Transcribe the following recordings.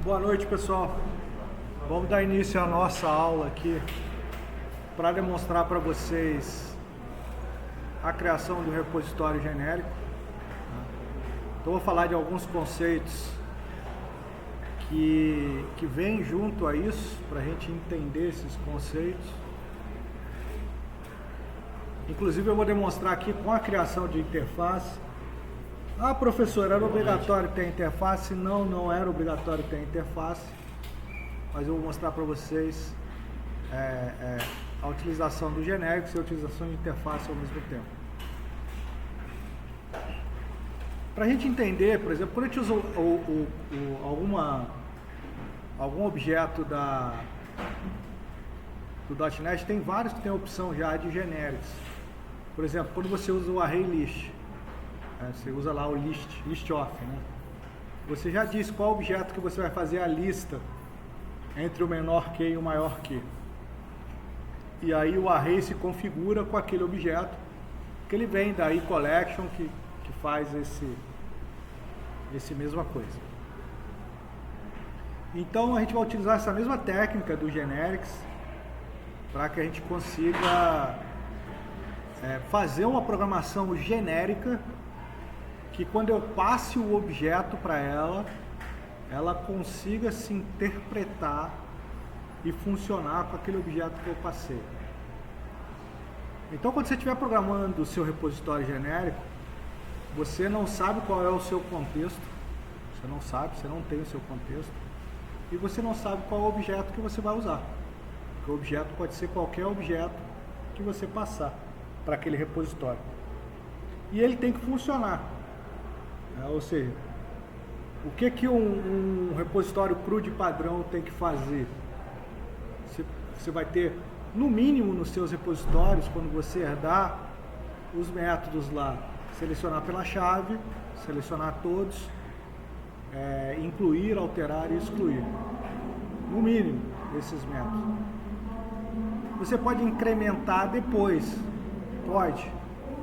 Boa noite, pessoal. Vamos dar início à nossa aula aqui para demonstrar para vocês a criação do repositório genérico. Então, vou falar de alguns conceitos que vêm junto a isso, para a gente entender esses conceitos. Inclusive, eu vou demonstrar aqui com a criação de interface. Ah, professor, era obrigatório ter interface? Não, não era obrigatório ter interface, mas eu vou mostrar para vocês a utilização do genérico e a utilização de interface ao mesmo tempo. Para a gente entender, por exemplo, quando a gente usa algum objeto do .NET, tem vários que tem a opção já de genéricos. Por exemplo, quando você usa o array list, você usa lá o list of, né? Você já diz qual objeto que você vai fazer a lista entre o menor que e o maior que. E aí o array se configura com aquele objeto, que ele vem da collection que faz esse mesma coisa. Então a gente vai utilizar essa mesma técnica do generics para que a gente consiga fazer uma programação genérica que quando eu passe o objeto para ela consiga se interpretar e funcionar com aquele objeto que eu passei. Então, quando você estiver programando o seu repositório genérico, você não sabe qual é o seu contexto, você não tem o seu contexto, e você não sabe qual é o objeto que você vai usar. Porque o objeto pode ser qualquer objeto que você passar para aquele repositório. E ele tem que funcionar. Ou seja, o que um repositório cru de padrão tem que fazer? Você vai ter, no mínimo, nos seus repositórios, quando você herdar os métodos lá, selecionar pela chave, selecionar todos, incluir, alterar e excluir. No mínimo, esses métodos. Você pode incrementar depois. Pode.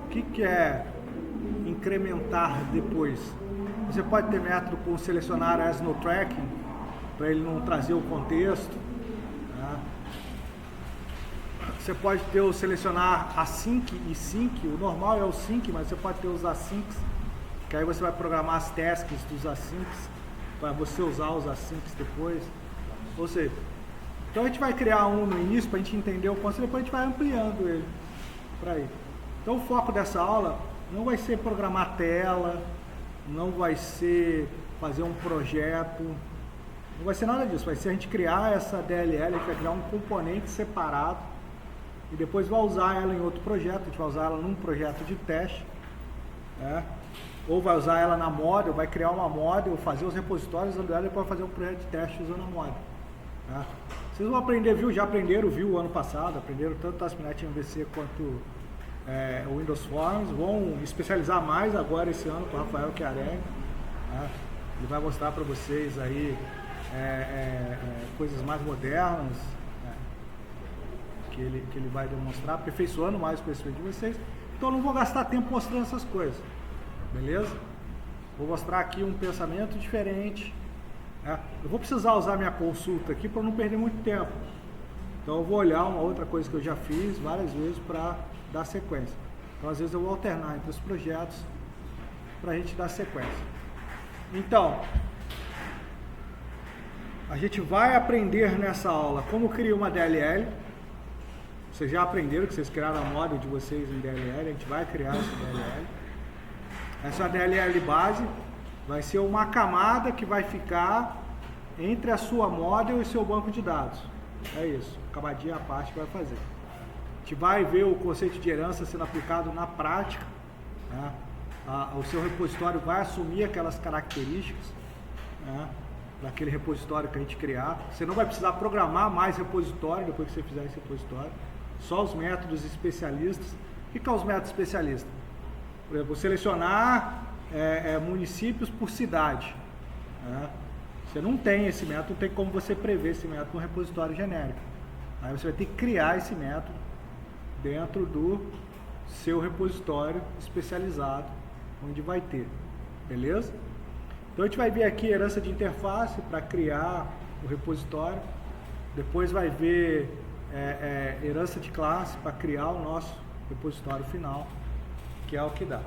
O que é incrementar depois? Você pode ter método com selecionar as no tracking, para ele não trazer o contexto. Tá? Você pode ter o selecionar async e sync. O normal é o sync, mas você pode ter os asyncs, que aí você vai programar as tasks dos asyncs para você usar os asyncs depois. Ou seja, então a gente vai criar um no início para a gente entender o conceito, depois a gente vai ampliando ele para aí. Então o foco dessa aula não vai ser programar tela, não vai ser fazer um projeto, não vai ser nada disso. Vai ser a gente criar essa DLL, a gente vai criar um componente separado e depois vai usar ela em outro projeto. A gente vai usar ela num projeto de teste, ou vai usar ela na model, vai criar uma model, fazer os repositórios usando ela e depois fazer um projeto de teste usando a model. Vocês vão aprender, já aprenderam o ano passado, aprenderam tanto ASP.NET MVC quanto o Windows Forms, vão especializar mais agora esse ano com o Rafael Chiarelli. Ele vai mostrar para vocês aí coisas mais modernas, que ele vai demonstrar, aperfeiçoando mais o conhecimento de vocês. Então eu não vou gastar tempo mostrando essas coisas, beleza? Vou mostrar aqui um pensamento diferente. Eu vou precisar usar minha consulta aqui para não perder muito tempo. Então eu vou olhar uma outra coisa que eu já fiz várias vezes para dar sequência. Então às vezes eu vou alternar entre os projetos para a gente dar sequência. Então, a gente vai aprender nessa aula como criar uma DLL. Vocês já aprenderam que vocês criaram a model de vocês em DLL, a gente vai criar essa DLL. Essa DLL base vai ser uma camada que vai ficar entre a sua model e seu banco de dados. É isso, camadinha à parte que vai fazer. A gente vai ver o conceito de herança sendo aplicado na prática. O seu repositório vai assumir aquelas características daquele repositório que a gente criar. Você não vai precisar programar mais repositório depois que você fizer esse repositório. Só os métodos especialistas. O que são os métodos especialistas? Por exemplo, selecionar municípios por cidade. Você não tem esse método, não tem como você prever esse método no repositório genérico. Aí você vai ter que criar esse método dentro do seu repositório especializado, onde vai ter, beleza? Então a gente vai ver aqui herança de interface para criar o repositório. Depois vai ver herança de classe para criar o nosso repositório final, que é o que dá.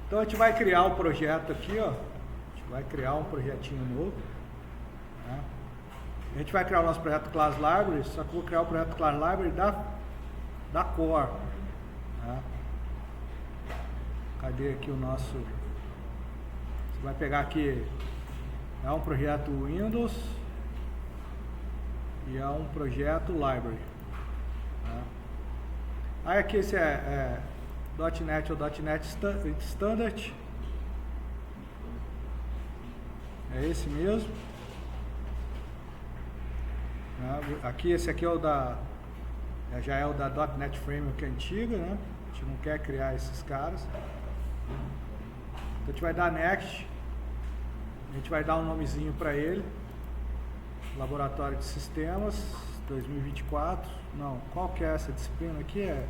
Então a gente vai criar o projeto aqui, ó. A gente vai criar um projetinho novo. Tá? A gente vai criar o nosso projeto Class Library, só que eu vou criar o projeto Class Library da Core. Tá? Cadê aqui o nosso... Você vai pegar aqui, é um projeto Windows e é um projeto Library. Tá? Aí aqui esse é .NET ou .NET Standard. É esse mesmo. Aqui esse aqui é o já é o da .NET Framework antiga, né? A gente não quer criar esses caras. Então a gente vai dar Next. A gente vai dar um nomezinho para ele. Laboratório de Sistemas 2024. Não, qual que é essa disciplina aqui? É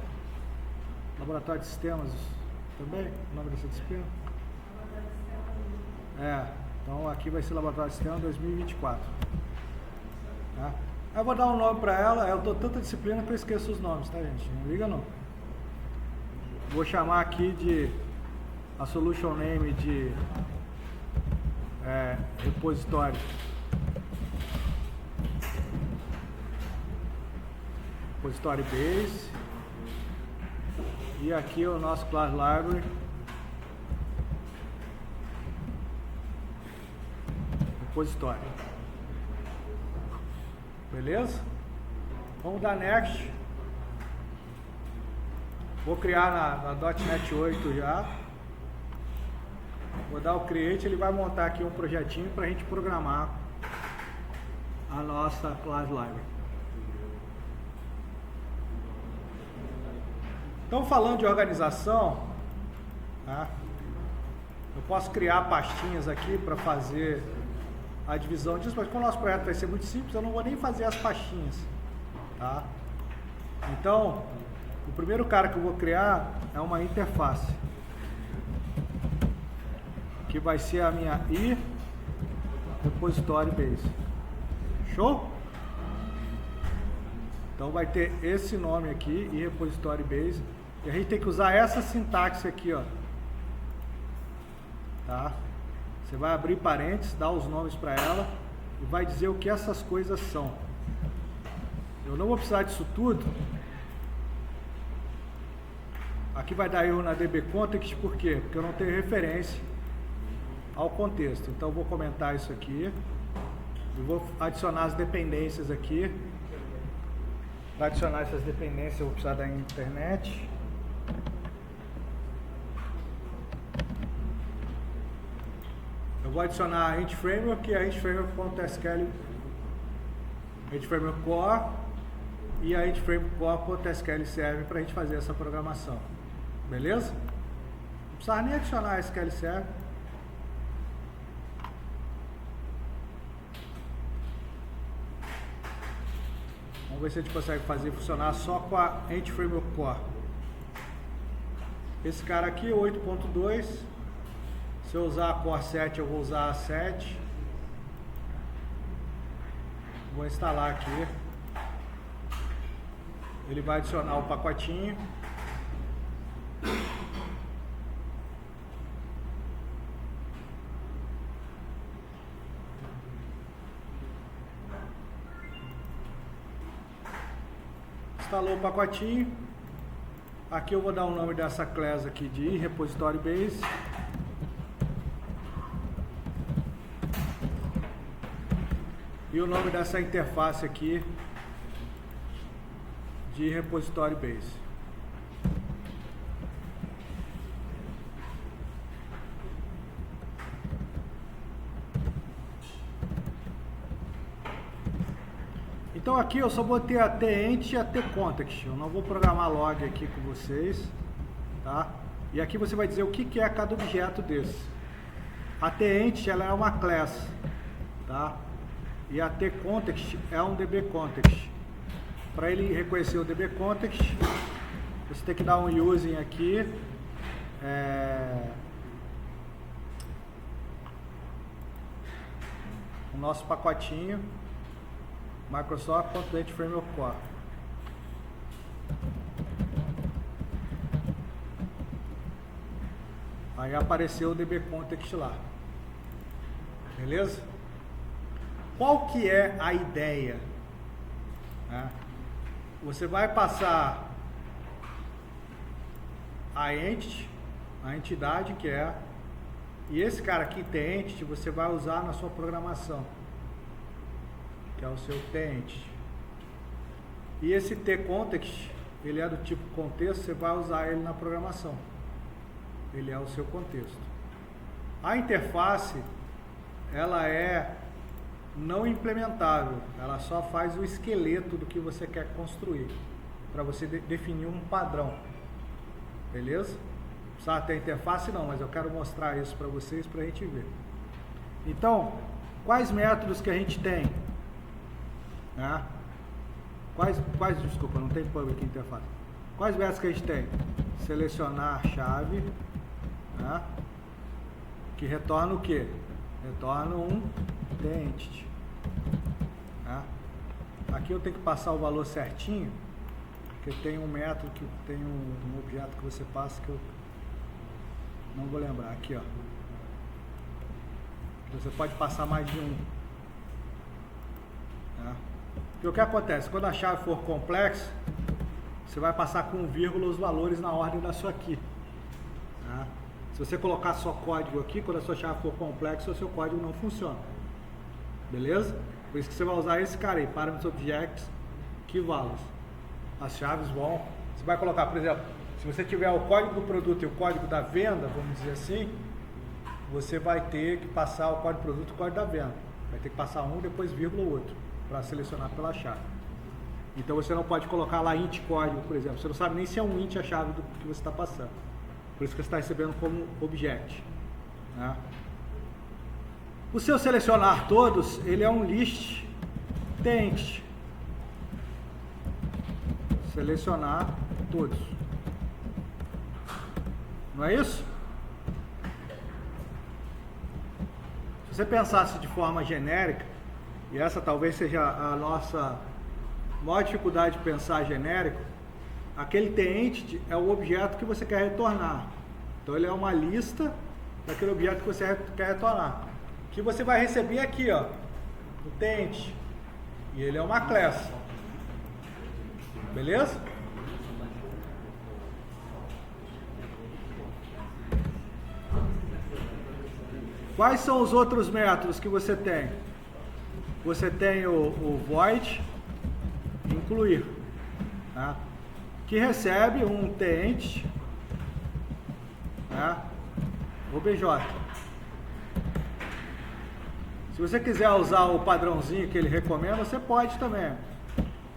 Laboratório de Sistemas também? O nome dessa disciplina? Então aqui vai ser Laboratório de Sistemas 2024. Tá? Eu vou dar um nome para ela. Eu dou tanta disciplina que eu esqueço os nomes, tá, gente? Não liga não. Vou chamar aqui de a solution name de repositório. Repositório base. E aqui o nosso class library. Repositório. Beleza? Vamos dar next. Vou criar na .NET 8 já. Vou dar o create, ele vai montar aqui um projetinho para a gente programar a nossa class library. Então, falando de organização, tá? Eu posso criar pastinhas aqui para fazer a divisão disso, mas como o nosso projeto vai ser muito simples, eu não vou nem fazer as pastinhas, tá? Então, o primeiro cara que eu vou criar é uma interface, que vai ser a minha I repositório base. Show? Então vai ter esse nome aqui, I repositório base, e a gente tem que usar essa sintaxe aqui, ó. Tá? Você vai abrir parênteses, dar os nomes para ela e vai dizer o que essas coisas são. Eu não vou precisar disso tudo. Aqui vai dar erro na DB Context, por quê? Porque eu não tenho referência ao contexto. Então eu vou comentar isso aqui. Eu vou adicionar as dependências aqui. Para adicionar essas dependências eu vou precisar da internet. Eu vou adicionar a Int Framework e a Int Framework.sql, Int Framework Core e a Int Framework Core.sql serve para a gente fazer essa programação. Beleza? Não precisa nem adicionar a SQL Server. Vamos ver se a gente consegue fazer funcionar só com a Int Framework Core. Esse cara aqui, 8.2. Se eu usar a Core 7, eu vou usar a 7. Vou instalar aqui. Ele vai adicionar o pacotinho. Instalou o pacotinho. Aqui eu vou dar o nome dessa classe aqui de repositório base. E o nome dessa interface aqui de repositório base. Então aqui eu só botei a tEnt e a tContext. Eu não vou programar log aqui com vocês, tá? E aqui você vai dizer o que é cada objeto desse. A tEnt, ela é uma class, tá? E a tContext é um dbContext. Para ele reconhecer o dbContext, você tem que dar um using aqui. nosso pacotinho Microsoft.NET Framework Core. Aí apareceu o DB Context lá. Beleza? Qual que é a ideia? Você vai passar a entity, a entidade que é, e esse cara aqui, TEntity, você vai usar na sua programação, que é o seu TEntity. E esse TContext, ele é do tipo contexto, você vai usar ele na programação. Ele é o seu contexto. A interface, ela é não implementável, ela só faz o esqueleto do que você quer construir, para você definir um padrão. Beleza? Precisa ter interface não, mas eu quero mostrar isso para vocês, para a gente ver. Então, quais métodos que a gente tem? Desculpa, não tem public interface. Quais métodos que a gente tem? Selecionar chave, que retorna o quê? Retorna um TEntity. Aqui eu tenho que passar o valor certinho, porque tem um método, que tem um objeto que você passa que eu não vou lembrar. Aqui, ó. Você pode passar mais de um. E o que acontece? Quando a chave for complexa, você vai passar com vírgula os valores na ordem da sua key. Se você colocar só código aqui, quando a sua chave for complexa, o seu código não funciona. Beleza? Por isso que você vai usar esse cara aí, Parameters Objects Key Values. As chaves vão... Você vai colocar, por exemplo, se você tiver o código do produto e o código da venda, vamos dizer assim, você vai ter que passar o código do produto e o código da venda. Vai ter que passar um, depois vírgula o outro, para selecionar pela chave. Então você não pode colocar lá int código, por exemplo. Você não sabe nem se é um int a chave do que você está passando. Por isso que você está recebendo como object. O seu selecionar todos, ele é um list TEntity. Selecionar todos. Não é isso? Se você pensasse de forma genérica, e essa talvez seja a nossa maior dificuldade de pensar genérico, aquele TEntity é o objeto que você quer retornar. Então ele é uma lista daquele objeto que você quer retornar. Que você vai receber aqui, ó, no TEntity. E ele é uma class. Beleza? Quais são os outros métodos que você tem? Você tem o void incluir, que recebe um TEntity, obj. Se você quiser usar o padrãozinho que ele recomenda, você pode também.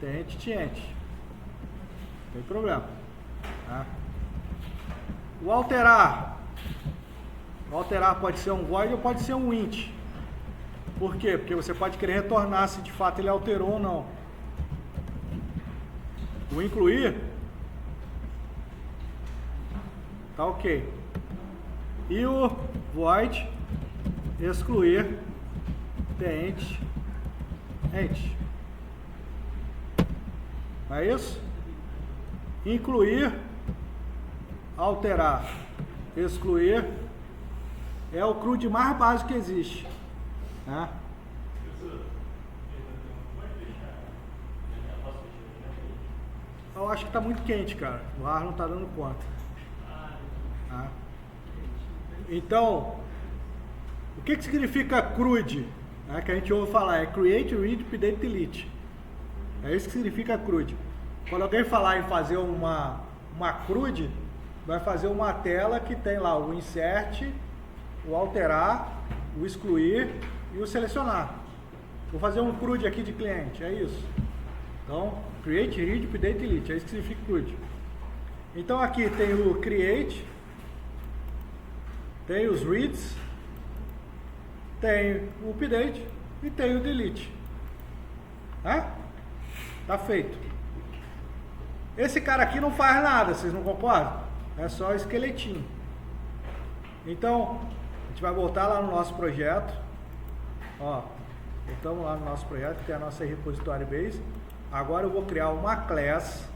TEntity entity. Não tem problema. O alterar. O alterar pode ser um void ou pode ser um int. Por quê? Porque você pode querer retornar se de fato ele alterou ou não. O incluir tá ok. E o void excluir TEntity entity. Não é isso? Incluir, alterar, excluir é o CRUD mais básico que existe. Eu acho que está muito quente, cara. O ar não está dando conta. Então, o que significa CRUD? Que a gente ouve falar, é Create, Read, Update, Delete. É isso que significa CRUD. Quando alguém falar em fazer uma CRUD, vai fazer uma tela que tem lá o insert, o alterar, o excluir e o selecionar. Vou fazer um CRUD aqui de cliente, é isso. Então, Create, Read, Update, Delete, é isso que significa CRUD. Então aqui tem o Create, tem os Reads, tem o Update e tem o Delete. Tá feito. Esse cara aqui não faz nada, vocês não concordam? É só esqueletinho. Então, a gente vai voltar lá no nosso projeto. Ó, Voltamos lá no nosso projeto, que é a nossa repository base. Agora eu vou criar uma class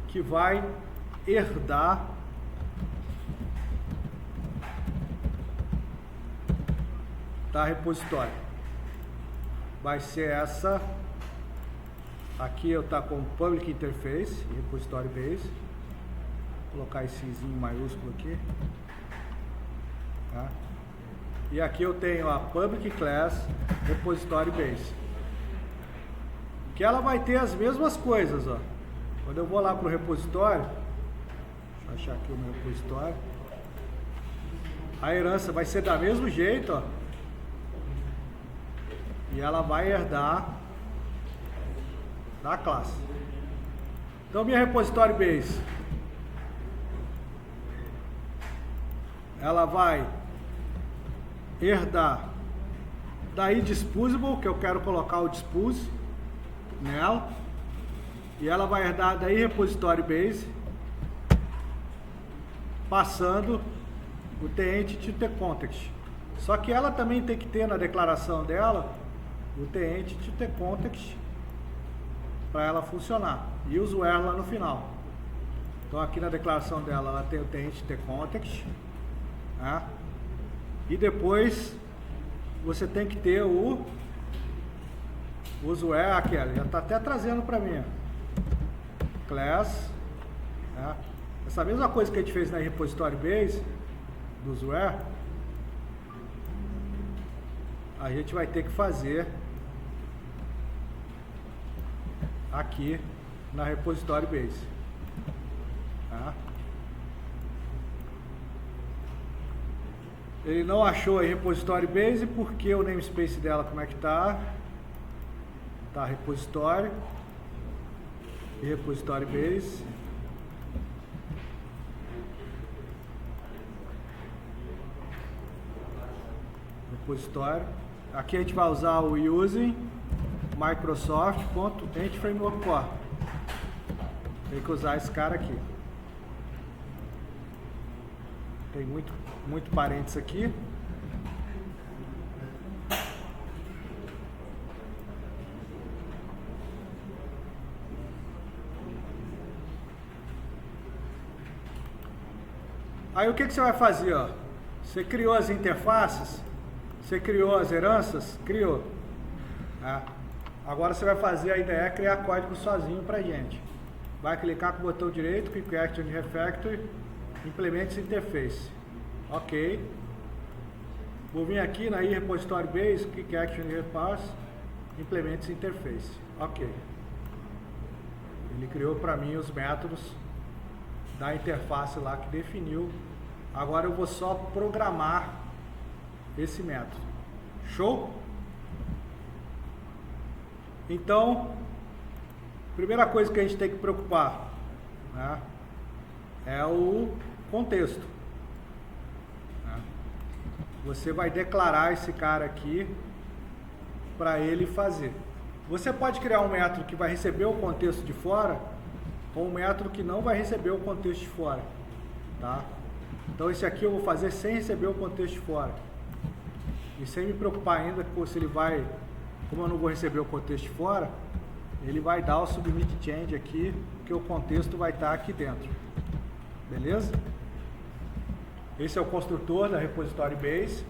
que vai herdar da repositório. Vai ser essa aqui. Eu tá com public interface repository base. Vou colocar esse zinho maiúsculo aqui, tá? E aqui eu tenho a public class repository base, que ela vai ter as mesmas coisas, ó. Quando eu vou lá para o repositório, deixa eu achar aqui o meu repositório, a herança vai ser do mesmo jeito, ó, e ela vai herdar da classe. Então minha repository base, ela vai herdar da iDisposable, que eu quero colocar o dispose nela, e ela vai herdar da repository base, passando o TEntity to TheContext. Só que ela também tem que ter na declaração dela o TEntity to TheContext para ela funcionar, e uso where lá no final. Então aqui na declaração dela ela tem o TEntity to TheContext, né? E depois você tem que ter o usuário, aqui, já está até trazendo para mim, class, né? Essa mesma coisa que a gente fez na repository base do usuário, a gente vai ter que fazer aqui na repository base, tá? Ele não achou a repository base porque o namespace dela, como é que tá? Tá repository e repository base. Repository. Aqui a gente vai usar o using Microsoft.entFrameworkCore. Tem que usar esse cara aqui. Tem muito parênteses aqui. Aí o que você vai fazer, ó? Você criou as interfaces, você criou as heranças, criou. Tá? Agora você vai fazer a ideia, criar código sozinho pra gente. Vai clicar com o botão direito, Quick Action Refactory, Implement Interface. Ok. Vou vir aqui na repository base, Quick Action Repass, Implement Interface. Ok. Ele criou para mim os métodos da interface lá que definiu. Agora eu vou só programar esse método. Show? Então, primeira coisa que a gente tem que preocupar, né, é o contexto. Né? Você vai declarar esse cara aqui para ele fazer. Você pode criar um método que vai receber o contexto de fora, ou um método que não vai receber o contexto de fora, tá? Então esse aqui eu vou fazer sem receber o contexto de fora, e sem me preocupar ainda se ele vai, como eu não vou receber o contexto de fora, ele vai dar o submit change aqui, porque o contexto vai estar aqui dentro, beleza? Esse é o construtor da repository base.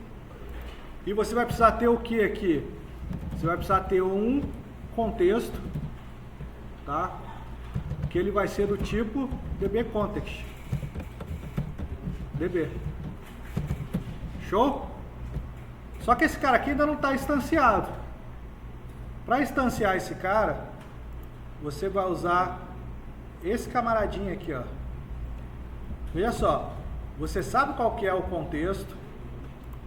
E você vai precisar ter o que aqui? Você vai precisar ter um contexto, tá? Que ele vai ser do tipo dbContext. db. Show? Só que esse cara aqui ainda não está instanciado. Para instanciar esse cara, você vai usar esse camaradinho aqui, ó. Veja só, você sabe qual que é o contexto,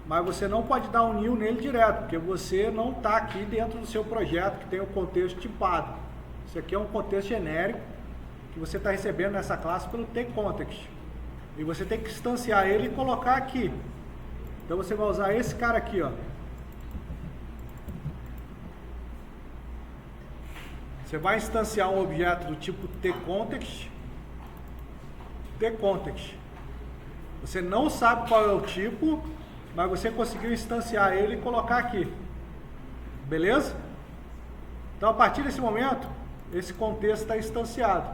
mas você não pode dar um new nele direto, porque você não está aqui dentro do seu projeto que tem o contexto tipado. Isso aqui é um contexto genérico que você está recebendo nessa classe pelo TContext. E você tem que instanciar ele e colocar aqui. Então você vai usar esse cara aqui, ó. Você vai instanciar um objeto do tipo tContext. Você não sabe qual é o tipo, mas você conseguiu instanciar ele e colocar aqui. Beleza? Então, a partir desse momento, esse contexto está instanciado.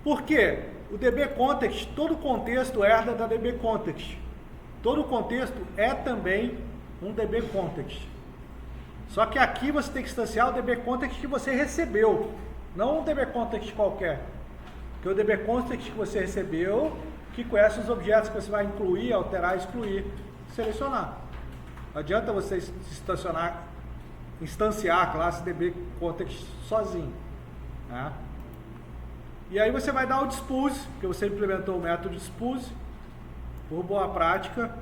Por quê? O dbContext, todo contexto herda da dbContext. Todo contexto é também um dbContext. Só que aqui você tem que instanciar o dbContext que você recebeu, não um dbContext qualquer. Porque o dbContext que você recebeu, que conhece os objetos que você vai incluir, alterar, excluir, selecionar. Não adianta você instanciar a classe dbContext sozinho. Né? E aí você vai dar o dispose, porque você implementou o método dispose. Por boa prática,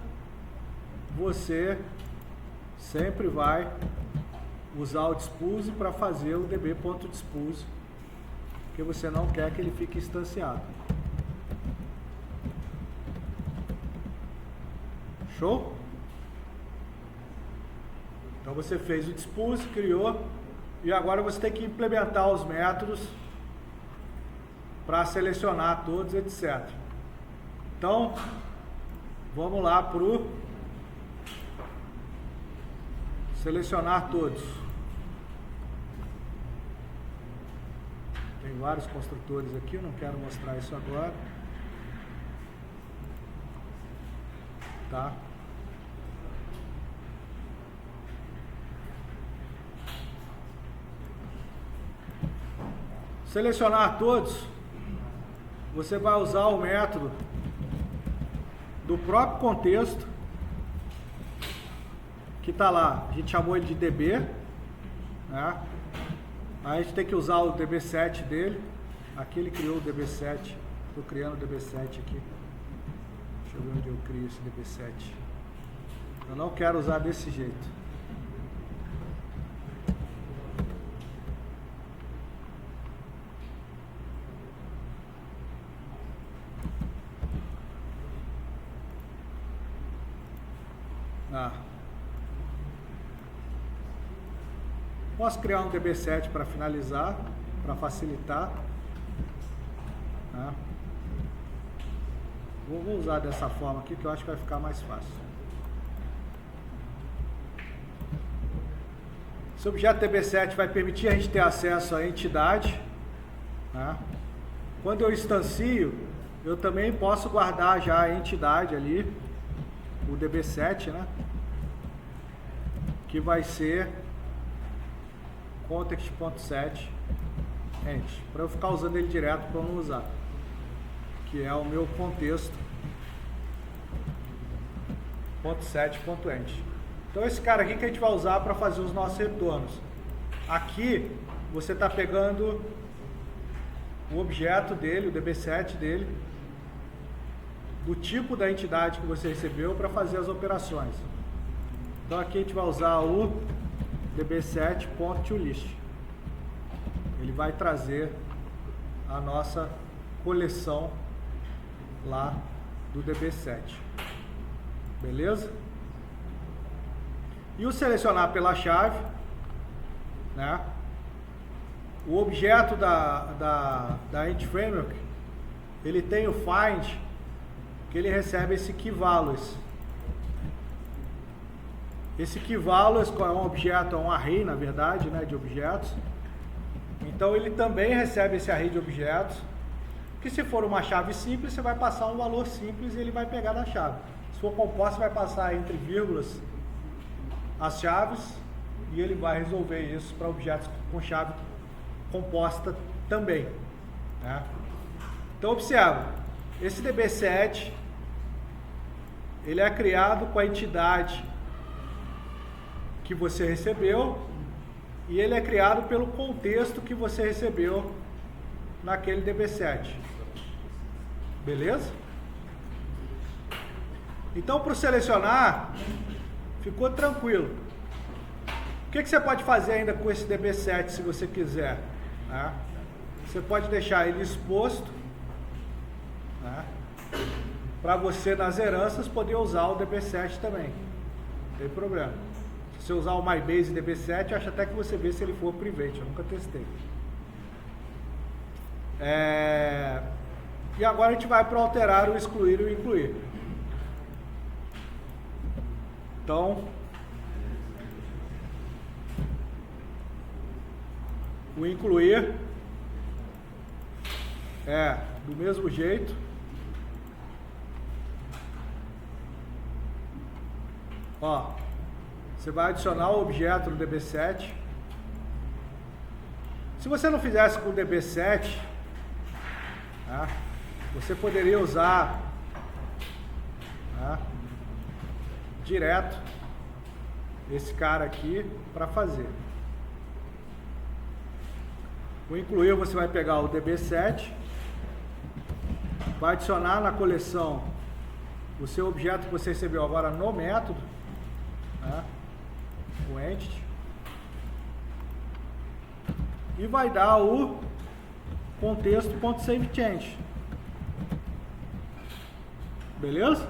você sempre vai usar o dispose para fazer o db.dispose, porque você não quer que ele fique instanciado. Show? Então você fez o dispose, criou, e agora você tem que implementar os métodos para selecionar todos, etc. Então, vamos lá para o selecionar todos. Tem vários construtores aqui, eu não quero mostrar isso agora. Tá? Selecionar todos, você vai usar o método do próprio contexto que está lá. A gente chamou ele de db, né? Aí a gente tem que usar o db7 dele. Aqui ele criou o db7. Estou criando o db7 aqui. Deixa eu ver onde eu crio esse db7. Eu não quero usar desse jeito. Posso criar um db7 para finalizar, para facilitar. Vou usar dessa forma aqui, que eu acho que vai ficar mais fácil. Esse objeto db7 vai permitir a gente ter acesso à entidade. Quando eu instancio, eu também posso guardar já a entidade ali, o db7, né? Que vai ser context.set ent, para eu ficar usando ele direto para não usar, que é o meu contexto .set.ent. Então esse cara aqui que a gente vai usar para fazer os nossos retornos. Aqui você está pegando o objeto dele, o db7 dele, do tipo da entidade que você recebeu para fazer as operações. Então aqui a gente vai usar o db7.toList. Ele vai trazer a nossa coleção lá do db7. Beleza? E o selecionar pela chave, né? O objeto da Ent Framework, ele tem o find, que ele recebe esse keyValues. Esse keyValues é um objeto, é um array, na verdade, né, de objetos. Então ele também recebe esse array de objetos, que se for uma chave simples, você vai passar um valor simples e ele vai pegar da chave. Se for composta, você vai passar entre vírgulas as chaves e ele vai resolver isso para objetos com chave composta também. Né? Então observa, esse db7, ele é criado com a entidade que você recebeu e ele é criado pelo contexto que você recebeu naquele db7. Beleza? Então, para selecionar, ficou tranquilo. O que você pode fazer ainda com esse db7 se você quiser? Né? Você pode deixar ele exposto, né? Para você nas heranças poder usar o db7 também. Não tem problema. Se você usar o MyBase db7, acho até que você vê se ele for private, eu nunca testei. E agora a gente vai para alterar o excluir e o incluir. Então, o incluir é do mesmo jeito. Ó, você vai adicionar o objeto no DB7. Se você não fizesse com o DB7, tá, você poderia usar, tá, direto esse cara aqui para fazer. O incluir, você vai pegar o DB7, vai adicionar na coleção o seu objeto que você recebeu agora no método, tá, o entity, e vai dar o contexto.savechange. Beleza?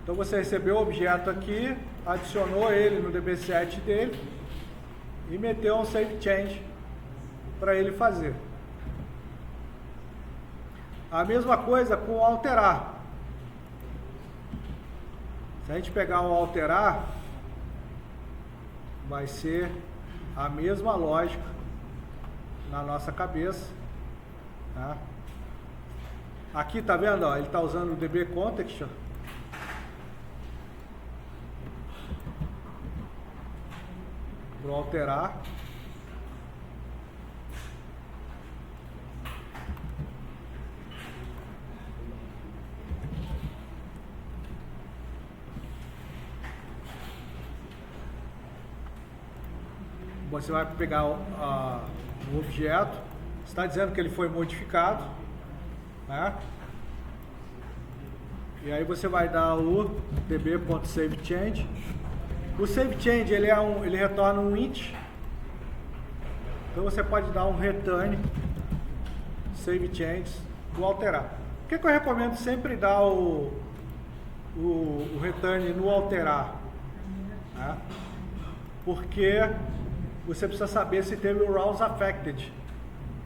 Então você recebeu o objeto aqui, adicionou ele no DB7 dele e meteu um save change para ele fazer. A mesma coisa com o alterar. Se a gente pegar o alterar, vai ser a mesma lógica na nossa cabeça, tá? Aqui tá vendo, ó, ele está usando o DB context, ó. Vou alterar. Você vai pegar o objeto, está dizendo que ele foi modificado, né? E aí você vai dar o db.savechange. O savechange ele retorna um int. Então você pode dar um return savechange do alterar. Por que eu recomendo sempre dar o return no alterar? Né? Porque você precisa saber se teve o rows affected,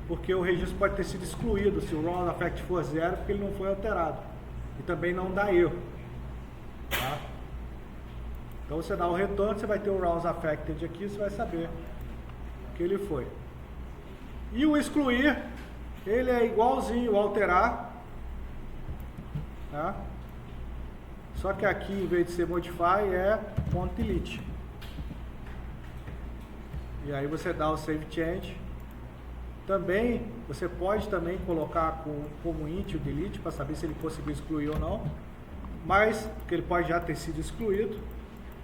porque o registro pode ter sido excluído se o rows affected for 0, porque ele não foi alterado, e também não dá erro, tá? Então você dá o retorno, você vai ter o rows affected aqui, você vai saber que ele foi. E o excluir, ele é igualzinho ao alterar, tá? Só que aqui, em vez de ser modify, é .delete. E aí você dá o save change. Também, você pode também colocar como int o delete, para saber se ele conseguiu excluir ou não. Mas, porque ele pode já ter sido excluído.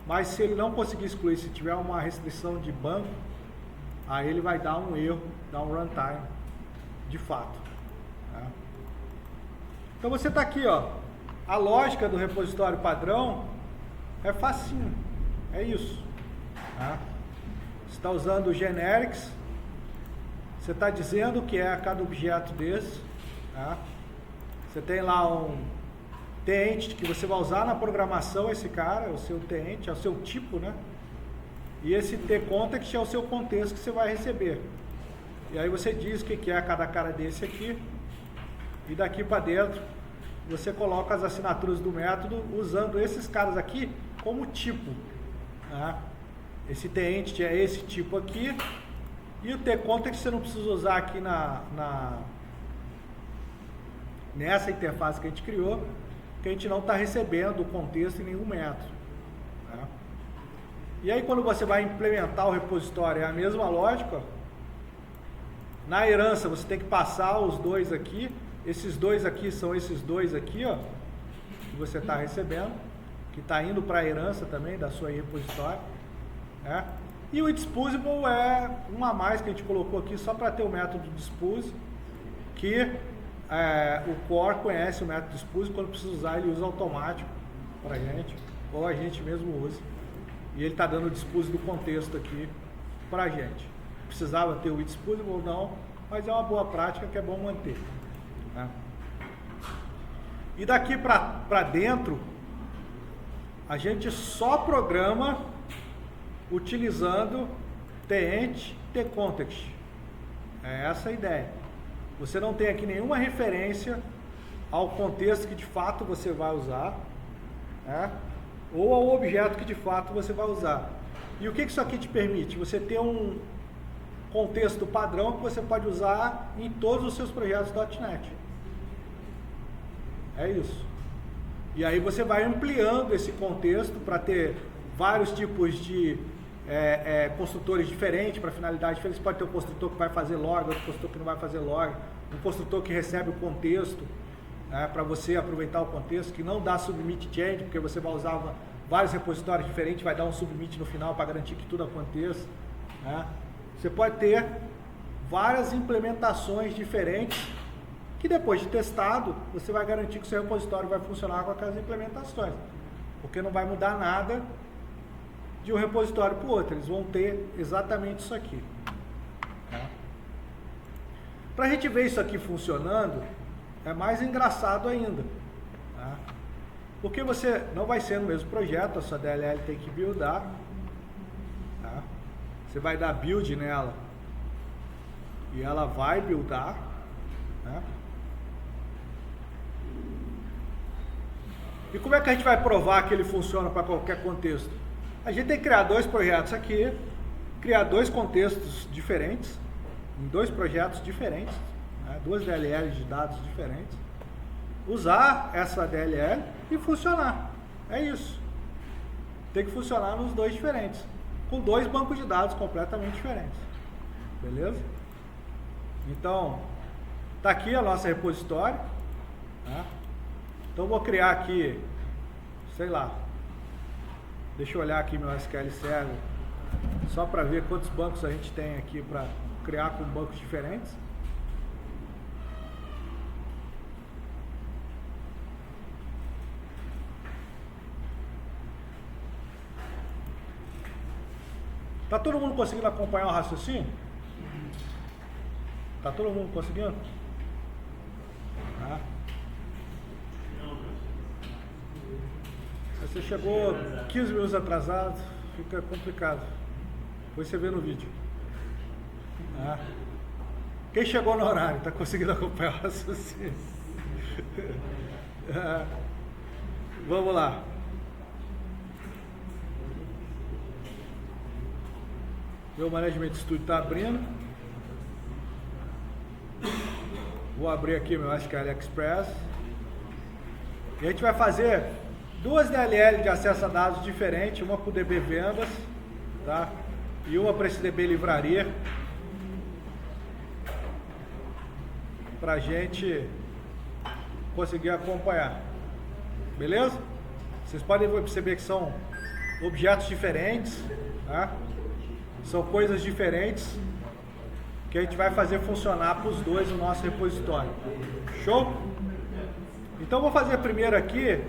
Mas se ele não conseguir excluir, se tiver uma restrição de banco, aí ele vai dar um erro, dar um runtime, de fato. Tá? Então você está aqui, ó. A lógica do repositório padrão é facinho. É isso. Tá? Você está usando o generics, você está dizendo o que é cada objeto desse, tá? Você tem lá um t-entity que você vai usar na programação, esse cara, é o seu t-entity, é o seu tipo, né? E esse t-context é o seu contexto que você vai receber. E aí você diz o que é cada cara desse aqui, e daqui para dentro você coloca as assinaturas do método usando esses caras aqui como tipo, tá? Esse t-entity é esse tipo aqui, e o t-context você não precisa usar aqui nessa interface que a gente criou, que a gente não está recebendo o contexto em nenhum método. Tá? E aí quando você vai implementar o repositório, é a mesma lógica. Na herança você tem que passar os dois aqui, esses dois aqui são esses dois aqui, ó, que você está recebendo, que está indo para a herança também da sua repositório. É. E o disposable é uma a mais que a gente colocou aqui só para ter o método dispose, que o core conhece o método dispose, quando precisa usar ele usa automático para a gente, ou a gente mesmo usa, e ele está dando o dispose do contexto aqui para a gente. Precisava ter o disposable ou não, mas é uma boa prática que é bom manter. Tá? E daqui para dentro a gente só programa utilizando t-entity, t-context. É essa a ideia. você não tem aqui nenhuma referência ao contexto que de fato você vai usar, né? Ou ao objeto que de fato você vai usar. E o que isso aqui te permite? Você ter um contexto padrão que você pode usar em todos os seus projetos .NET. É isso. E aí você vai ampliando esse contexto para ter vários tipos de construtores diferentes, para finalidades diferentes. Você pode ter um construtor que vai fazer log, outro construtor que não vai fazer log, um construtor que recebe o contexto, para você aproveitar o contexto, que não dá submit change, porque você vai usar vários repositórios diferentes, vai dar um submit no final para garantir que tudo aconteça, né? Você pode ter várias implementações diferentes, que depois de testado, você vai garantir que o seu repositório vai funcionar com aquelas implementações, porque não vai mudar nada de um repositório para o outro, eles vão ter exatamente isso aqui. Tá? Para a gente ver isso aqui funcionando, é mais engraçado ainda, tá? Porque você não vai ser no mesmo projeto, a sua DLL tem que buildar, tá? Você vai dar build nela e ela vai buildar, né? E como é que a gente vai provar que ele funciona para qualquer contexto? A gente tem que criar dois projetos aqui, criar dois contextos diferentes, em dois projetos diferentes, né? Duas DLLs de dados diferentes, usar essa DLL e funcionar. É isso. Tem que funcionar nos dois diferentes, com dois bancos de dados completamente diferentes. Beleza? Então, tá aqui a nossa repositório, tá? Então vou criar aqui, sei lá, deixa eu olhar aqui meu SQL Server, só para ver quantos bancos a gente tem aqui para criar com bancos diferentes. Tá todo mundo conseguindo acompanhar o raciocínio? Tá todo mundo conseguindo? Tá. Você chegou 15 minutos atrasado, fica complicado. Depois você vê no vídeo. Tá. Quem chegou no horário, está conseguindo acompanhar o raciocínio? Vamos lá. Meu Management Studio está abrindo. Vou abrir aqui meu SQL Express. E a gente vai fazer duas DLL de acesso a dados diferentes, uma para o DB Vendas, tá? E uma para esse DB Livraria, para a gente conseguir acompanhar. Beleza? Vocês podem perceber que são objetos diferentes, tá? São coisas diferentes que a gente vai fazer funcionar para os dois no nosso repositório. Show? Então vou fazer primeiro aqui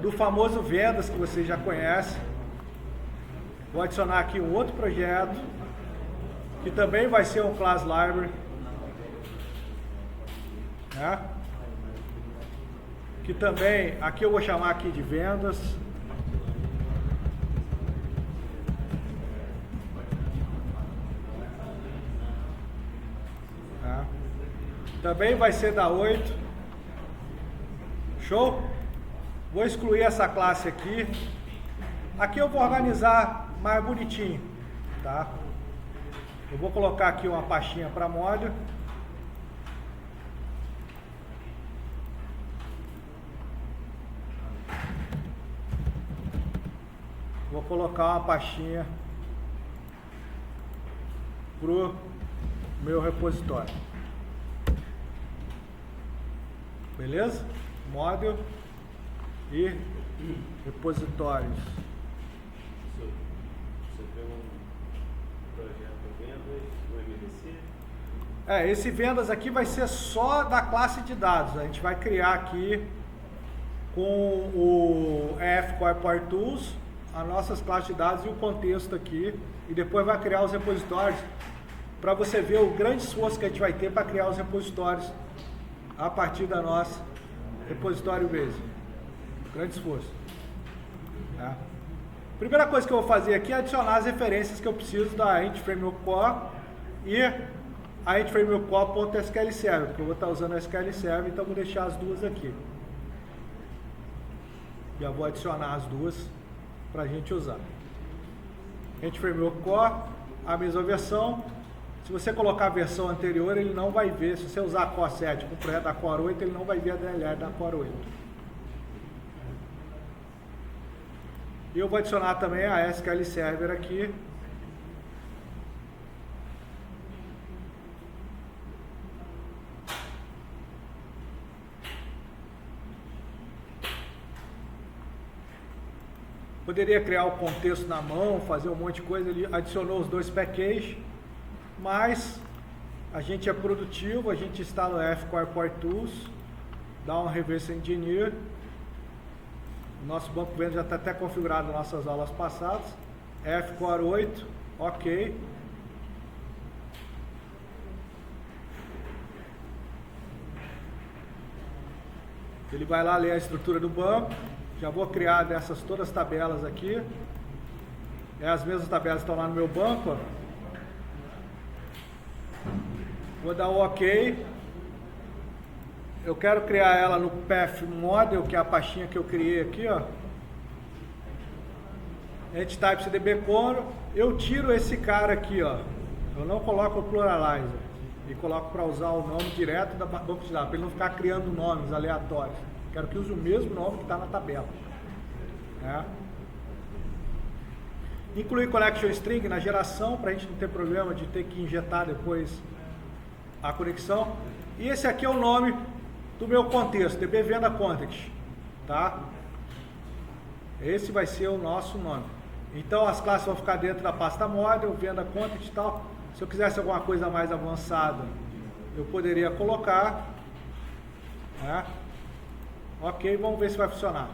do famoso vendas que vocês já conhecem. Vou adicionar aqui um outro projeto que também vai ser um class library, né? Que também aqui eu vou chamar aqui de vendas. Também vai ser da 8. Show? Vou excluir essa classe aqui. Aqui eu vou organizar mais bonitinho, tá? Eu vou colocar aqui uma pastinha para módulo. Vou colocar uma pastinha pro meu repositório. Beleza? Model e repositórios. Você tem um projeto vendas no MVC? Esse vendas aqui vai ser só da classe de dados. A gente vai criar aqui com o EF Core Power Tools as nossas classes de dados e o contexto aqui. E depois vai criar os repositórios para você ver o grande esforço que a gente vai ter para criar os repositórios a partir da nossa repositório base. Grande esforço. Tá? Primeira coisa que eu vou fazer aqui é adicionar as referências que eu preciso da Entity Framework Core e a endframecore.SQL Server, porque eu vou estar usando o SQL Server, então vou deixar as duas aqui. Já vou adicionar as duas para a gente usar. Endframecore, a mesma versão. Se você colocar a versão anterior, ele não vai ver. Se você usar a Core 7 com o projeto da Core 8, ele não vai ver a DLL da Core 8. E eu vou adicionar também a SQL Server aqui. Poderia criar o contexto na mão, fazer um monte de coisa. Ele adicionou os dois packages, mas a gente é produtivo, a gente instala o F-Core Core Tools, dá um reverse engineer. O nosso banco de vendas já está até configurado nas nossas aulas passadas. F-Core 8, ok. Ele vai lá ler a estrutura do banco. Já vou criar dessas todas as tabelas aqui. As mesmas tabelas estão lá no meu banco. Ó. Vou dar o ok. Eu quero criar ela no Path Model, que é a pastinha que eu criei aqui, ó. Enttype CDB Control. Eu tiro esse cara aqui, ó. Eu não coloco o Pluralizer. E coloco para usar o nome direto da banco de dados, para ele não ficar criando nomes aleatórios. Quero que use o mesmo nome que está na tabela. Incluir Connection String na geração, para a gente não ter problema de ter que injetar depois a conexão. E esse aqui é o nome do meu contexto, DB Venda Context. Tá? Esse vai ser o nosso nome. Então as classes vão ficar dentro da pasta Model, Venda Context e tal. Se eu quisesse alguma coisa mais avançada, eu poderia colocar. Ok, vamos ver se vai funcionar.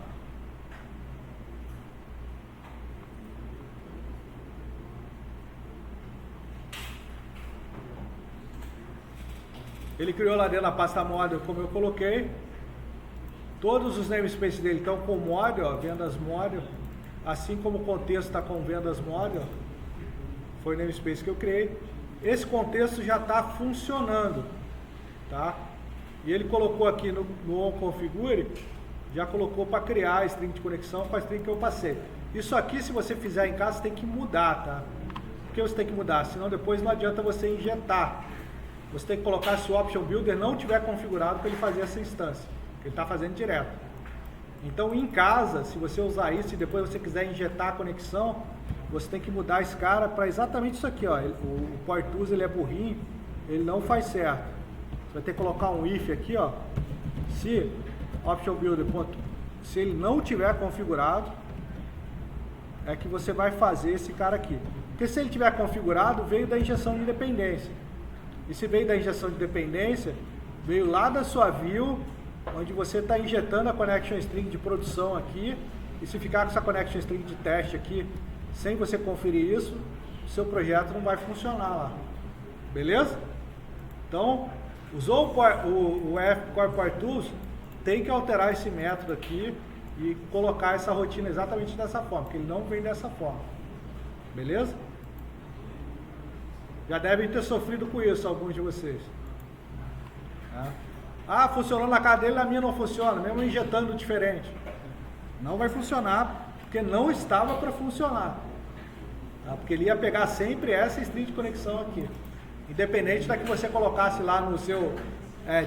Ele criou lá dentro da pasta Model, como eu coloquei. Todos os namespaces dele estão com Model, ó, Vendas Model. Assim como o contexto está com Vendas Model. Foi o namespace que eu criei. Esse contexto já está funcionando. Tá? E ele colocou aqui no onConfigure, já colocou para criar a string de conexão com a string que eu passei. Isso aqui, se você fizer em casa, você tem que mudar, tá? Por que você tem que mudar? Senão depois não adianta você injetar. Você tem que colocar se o Option Builder não tiver configurado para ele fazer essa instância. Ele está fazendo direto. Então, em casa, se você usar isso e depois você quiser injetar a conexão, você tem que mudar esse cara para exatamente isso aqui, ó. O Core Tools, ele é burrinho, ele não faz certo. Você vai ter que colocar um if aqui, ó. Se Option Builder, se ele não tiver configurado, é que você vai fazer esse cara aqui. Porque se ele tiver configurado, veio da injeção de dependência. E se veio da injeção de dependência, veio lá da sua view, onde você está injetando a connection string de produção aqui. E se ficar com essa connection string de teste aqui, sem você conferir isso, o seu projeto não vai funcionar lá. Beleza? Então, usou o F-Core Core Tools, tem que alterar esse método aqui e colocar essa rotina exatamente dessa forma, porque ele não vem dessa forma. Beleza? Já devem ter sofrido com isso, alguns de vocês. Funcionou na casa dele, na minha não funciona, mesmo injetando diferente. Não vai funcionar, porque não estava para funcionar. Porque ele ia pegar sempre essa string de conexão aqui. Independente da que você colocasse lá no seu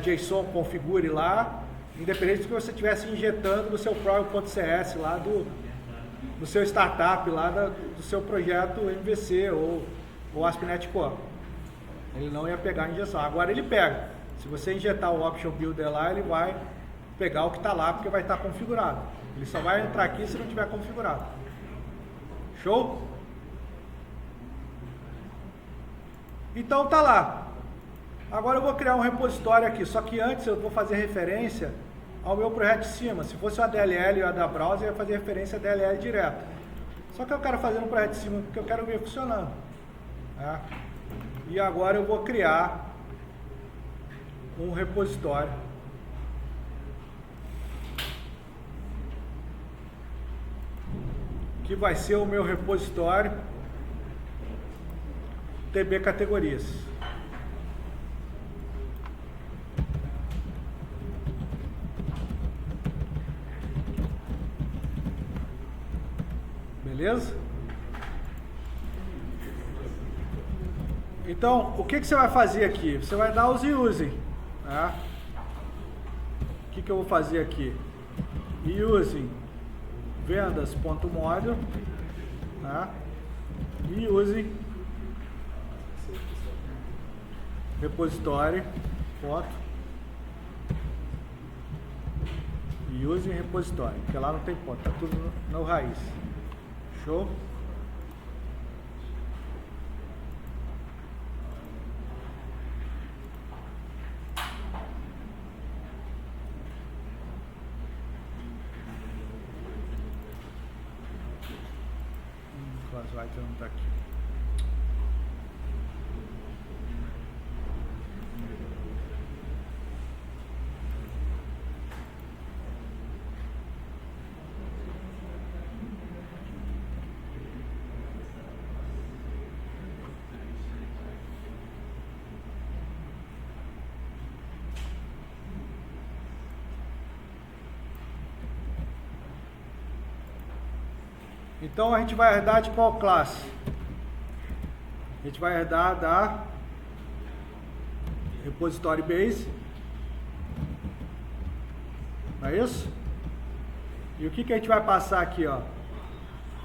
JSON configure lá, independente do que você estivesse injetando no seu prog.cs lá do seu startup lá do seu projeto MVC ou ASP.NET Core. Ele não ia pegar a injeção. Agora ele pega. Se você injetar o Option Builder lá, ele vai pegar o que está lá, porque vai estar configurado. Ele só vai entrar aqui se não tiver configurado. Show? Então tá lá. Agora eu vou criar um repositório aqui, só que antes eu vou fazer referência ao meu projeto de cima. Se fosse o ADLL e o da browser, eu ia fazer referência a DLL direto. Só que eu quero fazer no projeto de cima porque eu quero ver funcionando. E agora eu vou criar um repositório que vai ser o meu repositório TB categorias. Beleza? Então, o que você vai fazer aqui? Você vai dar os using. Tá? O que eu vou fazer aqui? Using vendas.module, tá? E using repositório, foto, e using repositório, porque lá não tem ponto, tá tudo no raiz. Show? Crosswriter não tá aqui. Então a gente vai herdar de qual classe? A gente vai herdar da repository base. Não é isso? E o que a gente vai passar aqui, ó?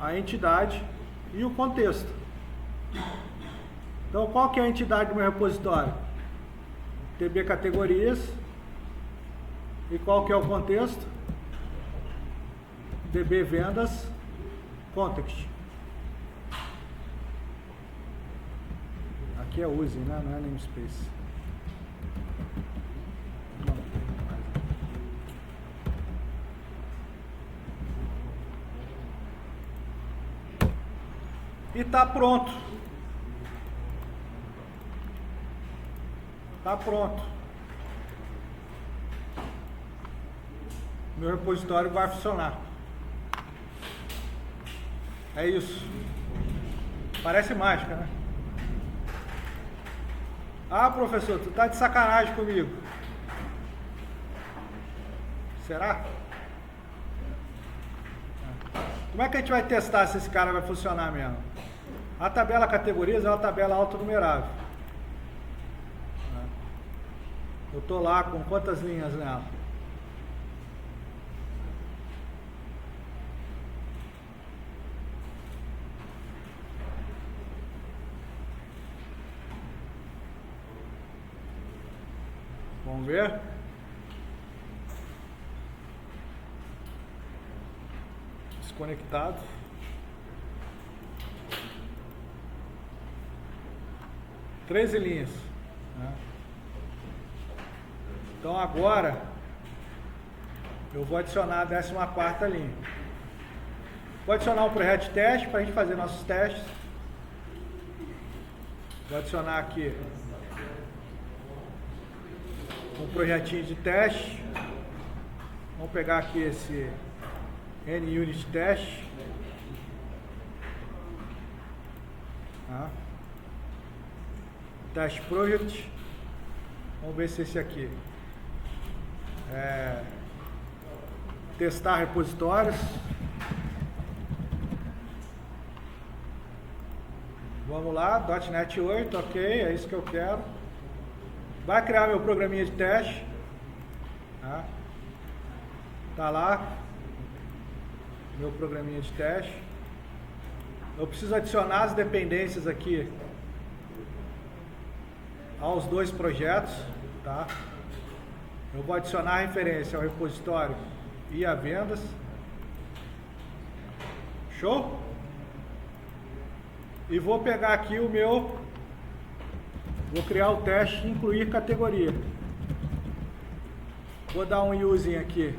A entidade e o contexto. Então qual que é a entidade do meu repositório? TB categorias. E qual que é o contexto? DB vendas context. Aqui é using, né? Não é namespace. E tá pronto. Tá pronto. Meu repositório vai funcionar. É isso. Parece mágica, né? Ah, professor, tu tá de sacanagem comigo. Será? Como é que a gente vai testar se esse cara vai funcionar mesmo? A tabela categorias é uma tabela autonumerável. Eu tô lá com quantas linhas nela? Vamos ver? Desconectado. Treze linhas. Né? Então agora eu vou adicionar a 14ª linha. Vou adicionar um projeto de teste para a gente fazer nossos testes. Vou adicionar aqui um projetinho de teste. Vamos pegar aqui esse NUnit teste. Tá? Test project. Vamos ver se esse aqui é testar repositórios. Vamos lá, .NET 8, ok, é isso que eu quero. Vai criar meu programinha de teste. Tá lá meu programinha de teste. Eu preciso adicionar as dependências aqui aos dois projetos, tá? Eu vou adicionar a referência ao repositório e a vendas. Show? E vou pegar aqui o meu, vou criar o teste e incluir categoria. Vou dar um using aqui.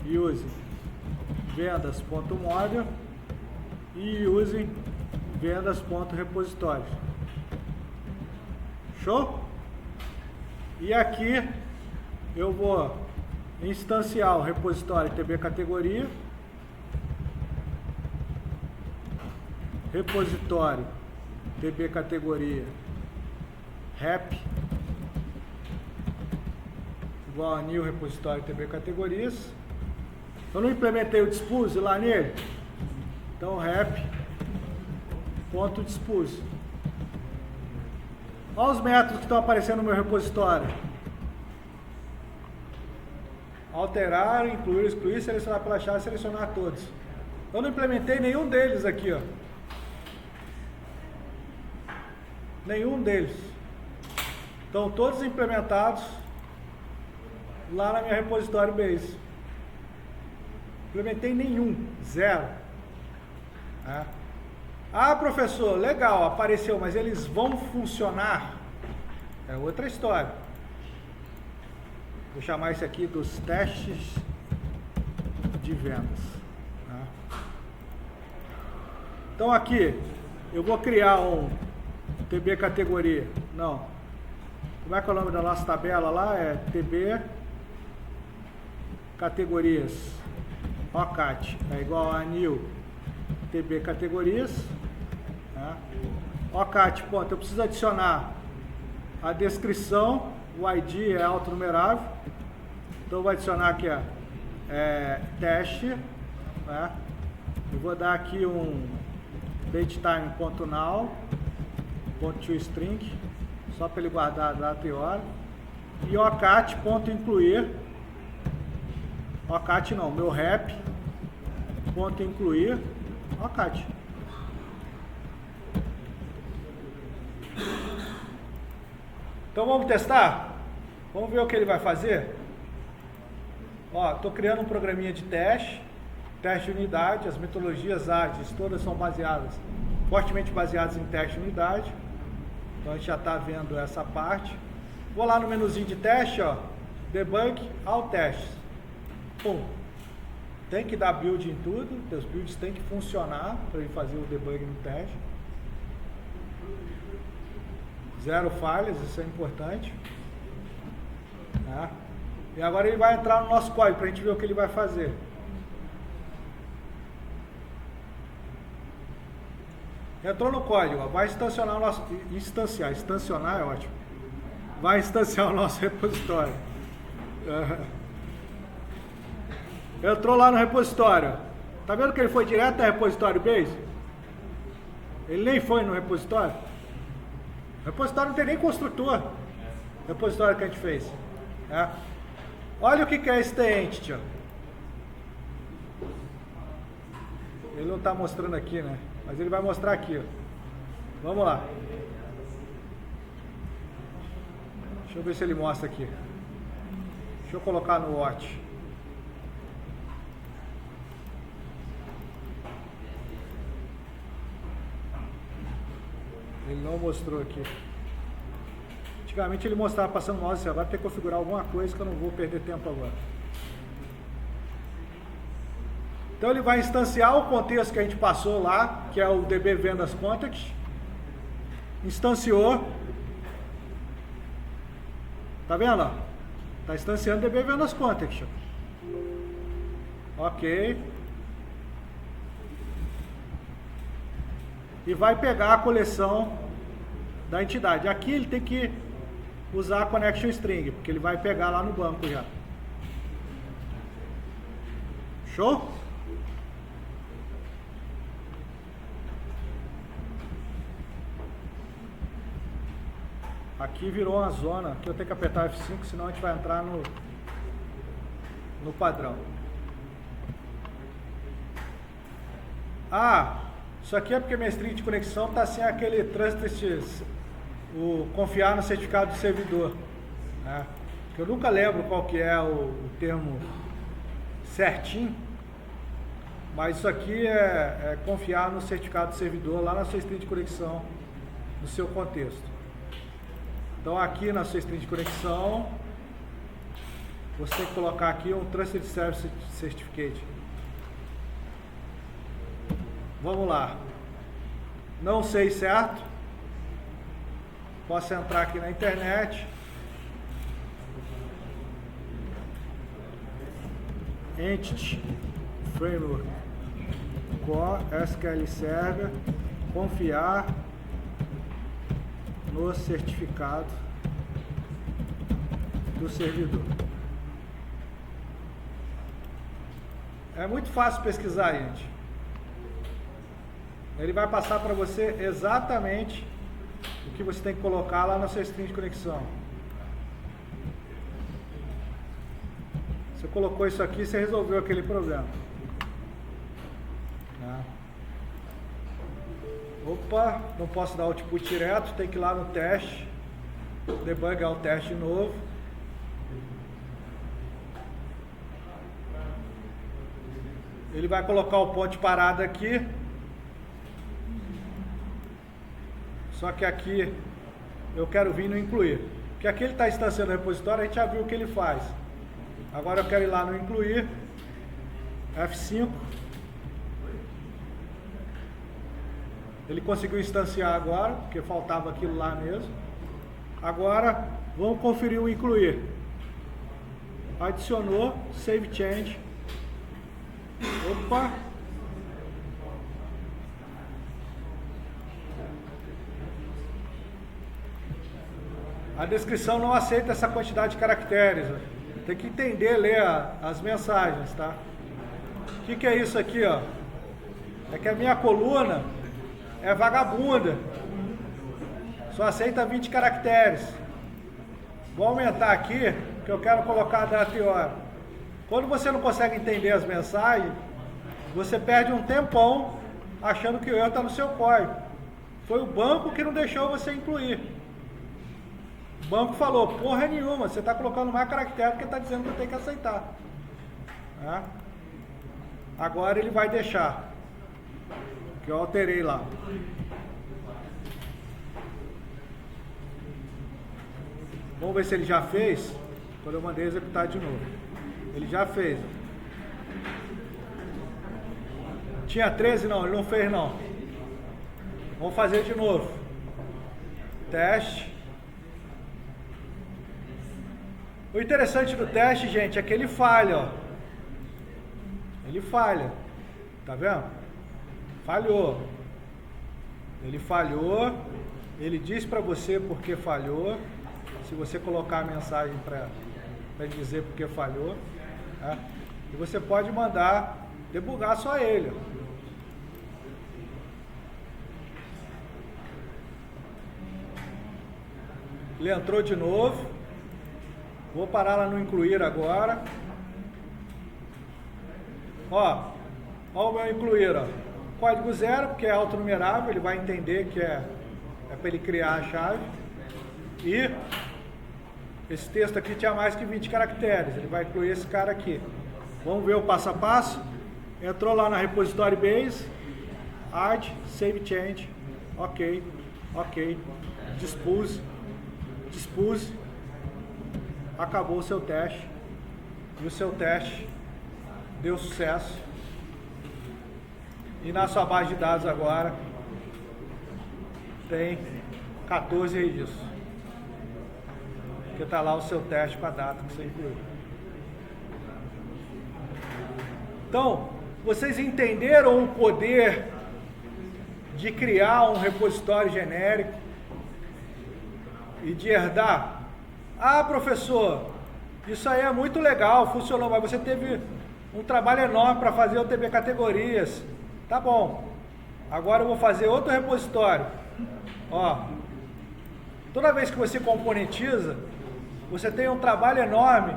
Using vendas.module e using vendas.repositórios. Show? E aqui eu vou instanciar o repositório TB categoria, repositório TB categoria rep igual a new repositório TB categorias. Eu não implementei o dispose lá nele? Então rep.dispose. Olha os métodos que estão aparecendo no meu repositório. Alterar, incluir, excluir, selecionar pela chave, selecionar todos. Eu não implementei nenhum deles aqui, ó. Nenhum deles. Estão todos implementados lá na minha repositório base. Implementei nenhum, zero. Ah, professor, legal, apareceu, mas eles vão funcionar? É outra história. Vou chamar isso aqui dos testes de vendas. Então aqui, eu vou criar um TB categoria. Não. Como é que é o nome da nossa tabela lá? É TB categorias. OCAT é igual a new TB categorias. OCAT, ponto. Eu preciso adicionar a descrição. O ID é autonumerável. Então eu vou adicionar aqui teste. Eu vou dar aqui um datetime.now .toString, só para ele guardar a data e hora. E OCAT.incluir. OCAT não, meu rep.incluir OCAT. Então vamos testar? Vamos ver o que ele vai fazer? Ó, estou criando um programinha de teste de unidade. As metodologias ágeis todas são fortemente baseadas em teste de unidade. Então a gente já está vendo essa parte. Vou lá no menuzinho de teste, ó, debug, all testes. Pum. Tem que dar build em tudo, teus builds tem que funcionar para ele fazer o debug no teste. Zero falhas, isso é importante. E agora ele vai entrar no nosso código para a gente ver o que ele vai fazer. Entrou no código, ó, vai instanciar o nosso... Instanciar é ótimo. Vai instanciar o nosso repositório. Entrou lá no repositório. Tá vendo que ele foi direto ao repositório base? Ele nem foi no repositório. O repositório não tem nem construtor. O repositório que a gente fez. Olha o que é esse entity, ó. Ele não está mostrando aqui, né? Mas ele vai mostrar aqui, ó. Vamos lá. Deixa eu ver se ele mostra aqui. Deixa eu colocar no watch. Ele não mostrou aqui. Antigamente ele mostrava passando o mouse, agora tem que configurar alguma coisa que eu não vou perder tempo agora. Então ele vai instanciar o contexto que a gente passou lá, que é o DB Vendas Context. Instanciou. Tá vendo? Está instanciando DB Vendas Context. Ok. E vai pegar a coleção da entidade. Aqui ele tem que usar a connection string, porque ele vai pegar lá no banco já. Show? Aqui virou uma zona, aqui eu tenho que apertar F5, senão a gente vai entrar no padrão. Isso aqui é porque minha string de conexão está sem aquele trusted, o confiar no certificado do servidor. Né? Eu nunca lembro qual que é o termo certinho, mas isso aqui é confiar no certificado do servidor lá na sua string de conexão, no seu contexto. Então aqui na sua string de conexão, você tem que colocar aqui um Trusted Service Certificate. Vamos lá. Não sei certo. Posso entrar aqui na internet. Entity Framework Core SQL Server. Confiar no certificado do servidor. É muito fácil pesquisar, gente. Ele vai passar para você exatamente o que você tem que colocar lá na sua string de conexão. Você colocou isso aqui, você resolveu aquele problema. Tá? Opa, não posso dar output direto, tem que ir lá no teste, debugar o teste de novo. Ele vai colocar o ponto de parada aqui. Só que aqui eu quero vir no incluir. Porque aqui ele está instanciando o repositório, a gente já viu o que ele faz. Agora eu quero ir lá no incluir, F5. Ele conseguiu instanciar agora, porque faltava aquilo lá mesmo. Agora vamos conferir o incluir. Adicionou, save change. Opa! A descrição não aceita essa quantidade de caracteres. Tem que entender, ler as mensagens, tá? O que é isso aqui, ó? É que a minha coluna é vagabunda. Só aceita 20 caracteres. Vou aumentar aqui, que eu quero colocar a data e hora. Quando você não consegue entender as mensagens, você perde um tempão achando que o erro está no seu código. Foi o banco que não deixou você incluir. O banco falou, porra nenhuma, você está colocando mais caractere porque está dizendo que eu tenho que aceitar. É? Agora ele vai deixar. Que eu alterei lá. Vamos ver se ele já fez. Quando eu mandei executar de novo. Ele já fez. Tinha 13? Não, ele não fez não. Vamos fazer de novo. Teste. O interessante do teste, gente, é que ele falha, ó. Ele falha. Tá vendo? Falhou. Ele falhou. Ele diz para você por que falhou. Se você colocar a mensagem para dizer por que falhou. Tá? E você pode mandar debugar só ele. Ele entrou de novo. Vou parar lá no incluir agora. Ó o meu incluir, ó. Código 0, porque é autonumerável, ele vai entender que é para ele criar a chave. E esse texto aqui tinha mais que 20 caracteres, ele vai incluir esse cara aqui. Vamos ver o passo a passo. Entrou lá na repository base, add, save change, ok, dispose, acabou o seu teste, e o seu teste deu sucesso. E na sua base de dados agora tem 14 registros, porque está lá o seu teste com a data que você incluiu. Então, vocês entenderam o poder de criar um repositório genérico e de herdar? Ah, professor, isso aí é muito legal, funcionou, mas você teve um trabalho enorme para fazer o TB categorias. Tá bom. Agora eu vou fazer outro repositório. Ó, toda vez que você componentiza, você tem um trabalho enorme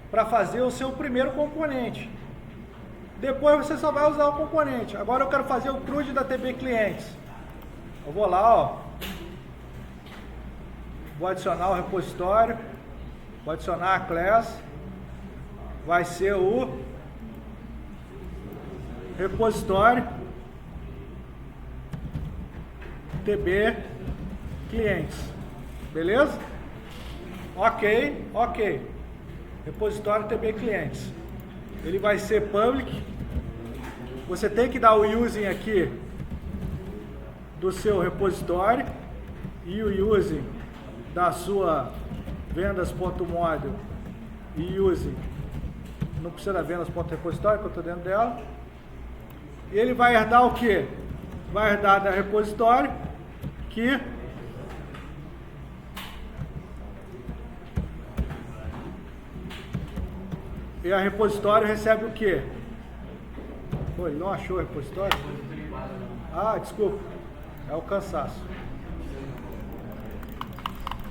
para fazer o seu primeiro componente. Depois você só vai usar o componente. Agora eu quero fazer o CRUD da TB clientes. Eu vou lá, ó. Vou adicionar o repositório. Vou adicionar a class. Vai ser o repositório TB clientes. Beleza? Ok. Repositório TB clientes. Ele vai ser public. Você tem que dar o using aqui do seu repositório e o using da sua vendas.module e using, não precisa da vendas.repositório que eu estou dentro dela. E ele vai herdar o que? Vai herdar da repositório que e a repositório recebe o que? foi? Ele não achou o repositório? Ah, desculpa. É o cansaço.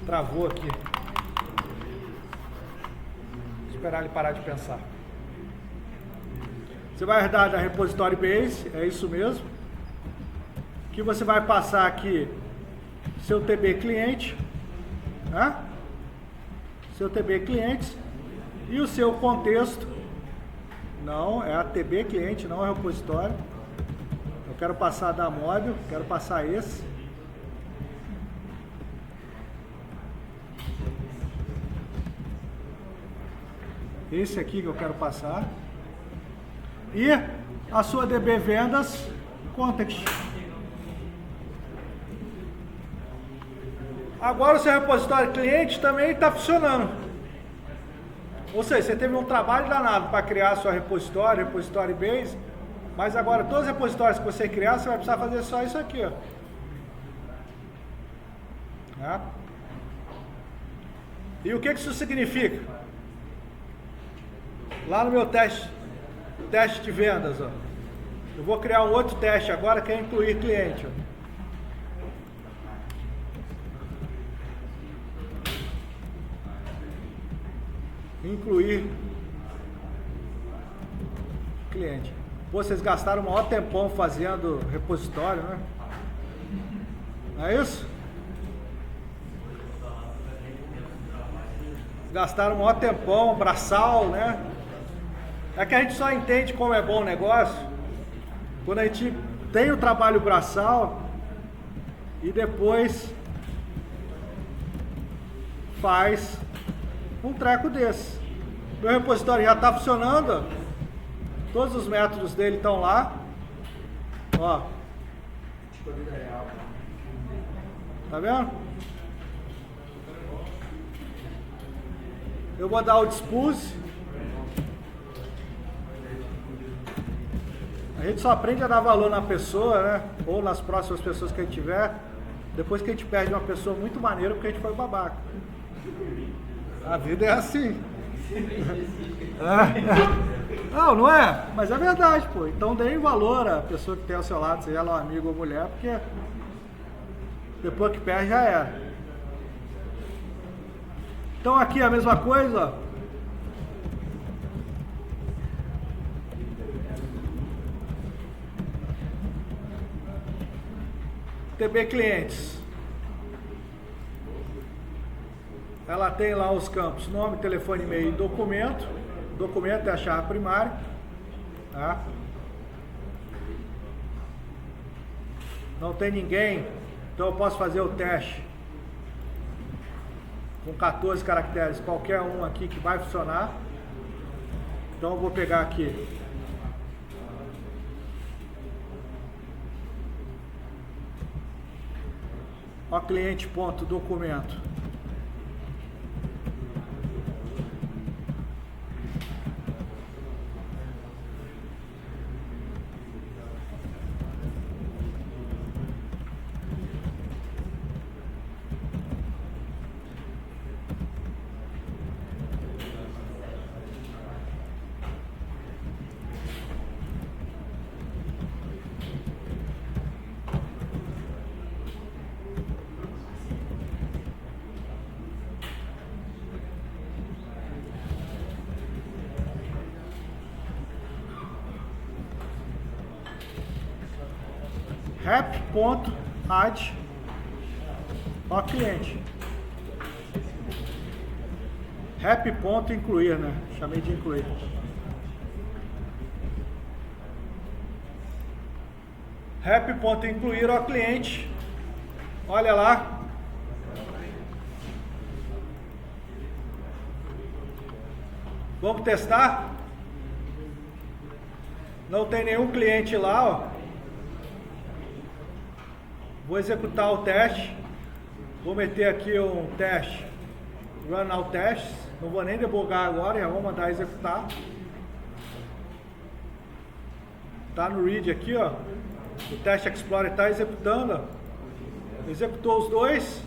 Travou aqui. Vou esperar ele parar de pensar. Você vai herdar da repositório base, é isso mesmo. Que você vai passar aqui seu TB cliente, né? Seu TB clientes e o seu contexto. Não, é a TB cliente, não é o repositório. Eu quero passar da móvel, quero passar esse. Esse aqui que eu quero passar. E a sua DB vendas context. Agora o seu repositório cliente também está funcionando. Ou seja, você teve um trabalho danado para criar sua repositório base, mas agora todos os repositórios que você criar, você vai precisar fazer só isso aqui, ó. Tá? E o que isso significa? Lá no meu teste de vendas, ó. Eu vou criar um outro teste agora que é incluir cliente, ó. Incluir cliente. Pô, vocês gastaram o maior tempão fazendo repositório, né? Não é isso? Gastaram o maior tempão, braçal, né? É que a gente só entende como é bom o negócio quando a gente tem o trabalho braçal e depois faz um treco desse. Meu repositório já está funcionando, todos os métodos dele estão lá, ó, tá vendo? Eu vou dar o dispose. A gente só aprende a dar valor na pessoa, né? Ou nas próximas pessoas que a gente tiver, depois que a gente perde uma pessoa muito maneira porque a gente foi babaca. A vida é assim. Não, não é? Mas é verdade, pô. Então deem valor à pessoa que tem ao seu lado, seja ela um amigo ou mulher, porque depois que perde já era. Então aqui a mesma coisa, ó. TB clientes. Ela tem lá os campos nome, telefone, e-mail e documento. Documento é a chave primária, tá? Não tem ninguém, então eu posso fazer o teste com 14 caracteres, qualquer um aqui que vai funcionar. Então eu vou pegar aqui o cliente.documento. rep.add ó cliente. rep.incluir, né? Chamei de incluir. rep.incluir ó cliente. Olha lá. Vamos testar? Não tem nenhum cliente lá, ó. Vou executar o teste. Vou meter aqui um teste. Run all tests. Não vou nem debugar agora, já vou mandar executar. Tá no read aqui, ó. O teste Explorer está executando, ó. Executou os dois.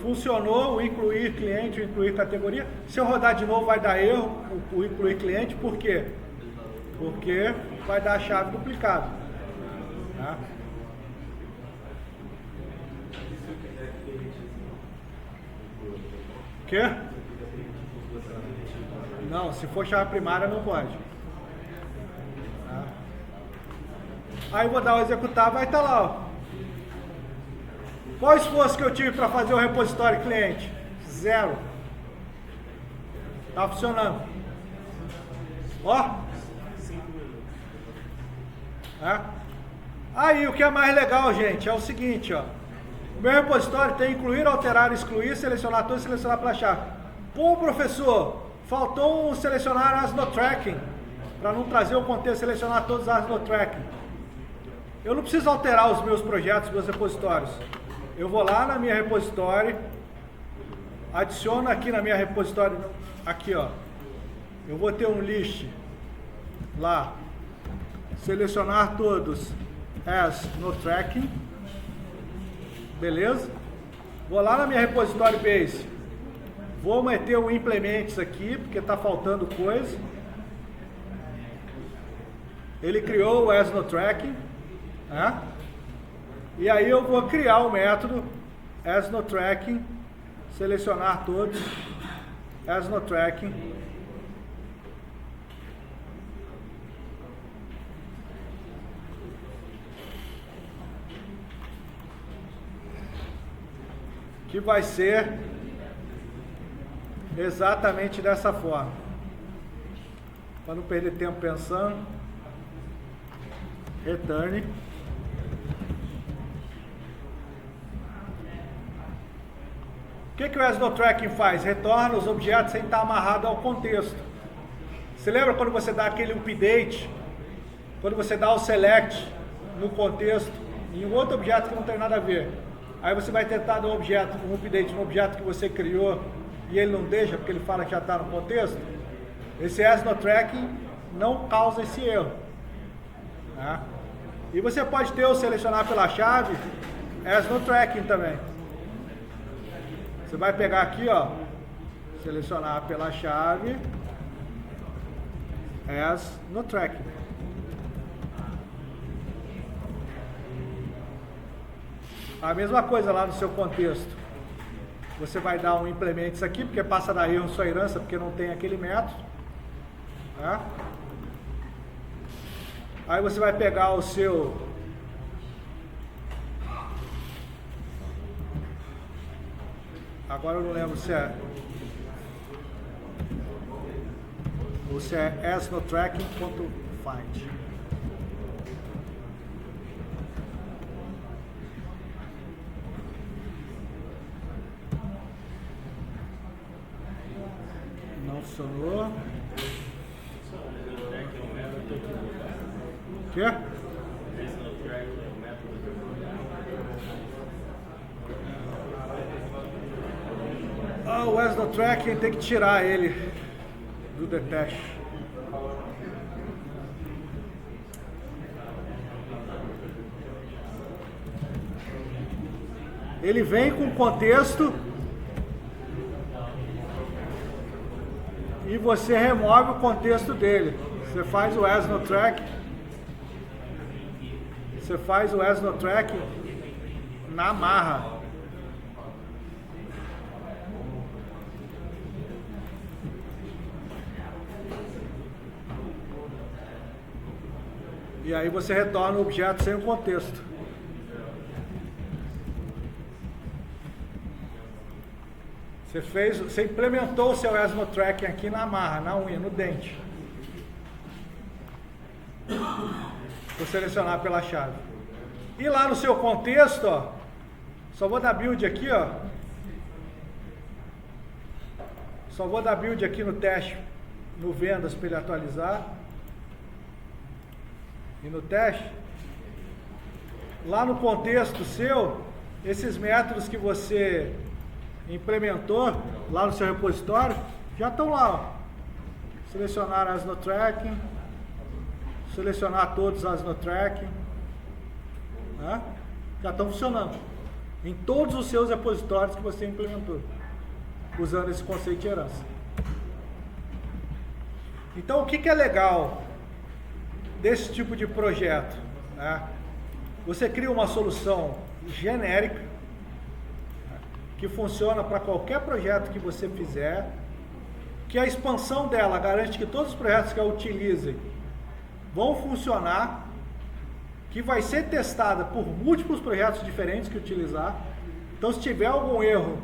Funcionou o incluir cliente, o incluir categoria. Se eu rodar de novo vai dar erro, o incluir cliente, por quê? porque vai dar a chave duplicada. Tá? Quê? Não, se for chave primária não pode. Tá? Aí eu vou dar o executar, vai estar lá, ó. Qual o esforço que eu tive para fazer o repositório cliente? 0. Tá funcionando. Ó. É. Aí o que é mais legal, gente, é o seguinte, ó. O meu repositório tem incluir, alterar, excluir, selecionar tudo e selecionar pela chave. Pô, professor, faltou selecionar as no tracking. Para não trazer o contexto, selecionar todas as no tracking. Eu não preciso alterar os meus projetos, meus repositórios. Eu vou lá na minha repositório, adiciono aqui na minha repositório, aqui ó, eu vou ter um list lá, selecionar todos as no tracking, beleza? Vou lá na minha repositório base, vou meter o implements aqui, porque está faltando coisa. Ele criou o as no tracking, né? E aí eu vou criar o método as no tracking, selecionar todos, as no tracking, que vai ser exatamente dessa forma. Para não perder tempo pensando, return. O que o as no tracking faz? Retorna os objetos sem estar amarrado ao contexto. Você lembra quando você dá aquele update, quando você dá o select no contexto, em um outro objeto que não tem nada a ver? Aí você vai tentar dar um update no objeto que você criou e ele não deixa porque ele fala que já está no contexto? Esse as no tracking não causa esse erro. Tá? E você pode ter o selecionar pela chave as no tracking também. Você vai pegar aqui, ó, selecionar pela chave as no tracking. A mesma coisa lá no seu contexto. Você vai dar um implements aqui, porque passa a dar erro sua herança, porque não tem aquele método. Tá? Aí você vai pegar o seu agora eu não lembro se é ou se é as no tracking.find. Não funcionou. O quê? O as no tracking tem que tirar ele do detach. Ele vem com contexto e você remove o contexto dele. Você faz o as no tracking. Você faz o as no tracking na marra. E aí você retorna o objeto sem o contexto. Você implementou o seu as no tracking aqui na marra, na unha, no dente. Vou selecionar pela chave. E lá no seu contexto, ó, só vou dar build aqui, ó. Só vou dar build aqui no teste, no vendas para ele atualizar. E no teste, lá no contexto seu, esses métodos que você implementou lá no seu repositório, já estão lá, ó. Selecionar as no tracking, selecionar todos as no tracking, né? Já estão funcionando em todos os seus repositórios que você implementou, usando esse conceito de herança. Então, o que é legal desse tipo de projeto, né? Você cria uma solução genérica, que funciona para qualquer projeto que você fizer, que a expansão dela garante que todos os projetos que a utilizem vão funcionar, que vai ser testada por múltiplos projetos diferentes que utilizar. Então, se tiver algum erro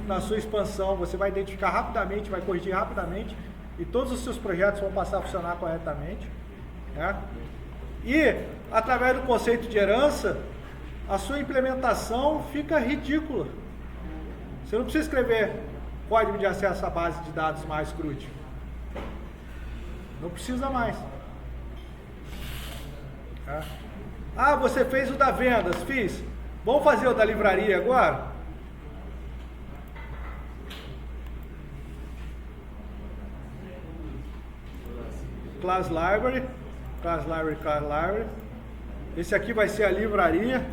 na sua expansão, você vai identificar rapidamente, vai corrigir rapidamente, e todos os seus projetos vão passar a funcionar corretamente, né? E, através do conceito de herança, a sua implementação fica ridícula. Você não precisa escrever código de acesso à base de dados mais CRUD. Não precisa mais. É. Ah, você fez o da vendas, fiz. Vamos fazer o da livraria agora? Class Library. Class Library, Class Library. Esse aqui vai ser a livraria.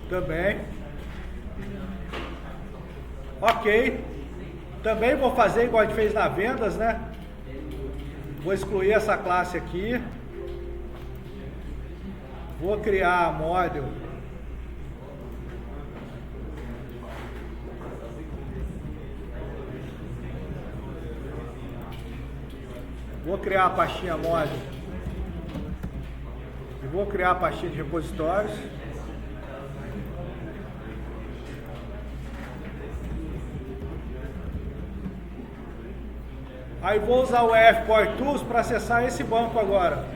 Também. Ok. Também vou fazer igual a gente fez na vendas, né? Vou excluir essa classe aqui. Vou criar a model. Vou criar a pastinha model. E vou criar a pastinha de repositórios. Aí vou usar o EF Core Tools para acessar esse banco agora.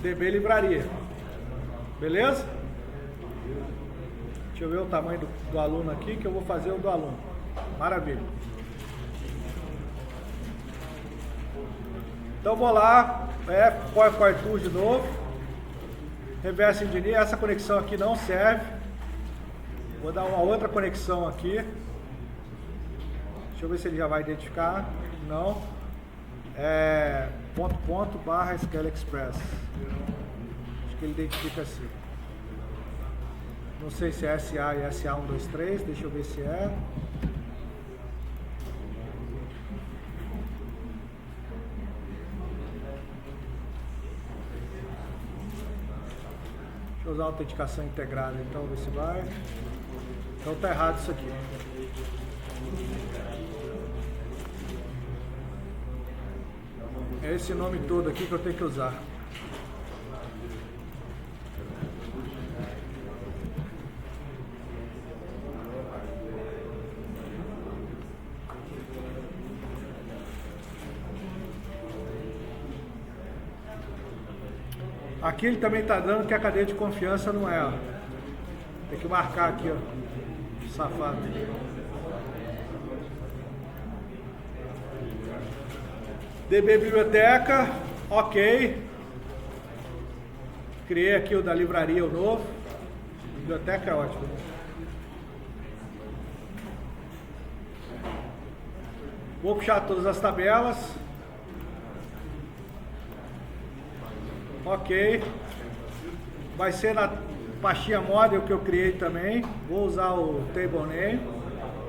DB Livraria. Beleza? Deixa eu ver o tamanho do aluno aqui, que eu vou fazer o do aluno. Maravilha. Então vou lá, EF Core Tools de novo. Reverse Engineer, essa conexão aqui não serve. Vou dar uma outra conexão aqui. Deixa eu ver se ele já vai identificar. Não. É ponto barra SQL Express. Acho que ele identifica assim. Não sei se é SA e SA123. Deixa eu ver se é. Deixa eu usar a autenticação integrada, então, ver se vai. Então tá errado isso aqui. É esse nome todo aqui que eu tenho que usar. Aqui ele também está dando que a cadeia de confiança não é, ó. Tem que marcar aqui, ó. Safado. DB Biblioteca, ok. Criei aqui o da livraria, o novo. Biblioteca é ótimo. Vou puxar todas as tabelas. Ok. Vai ser na pastinha model que eu criei também. Vou usar o table name.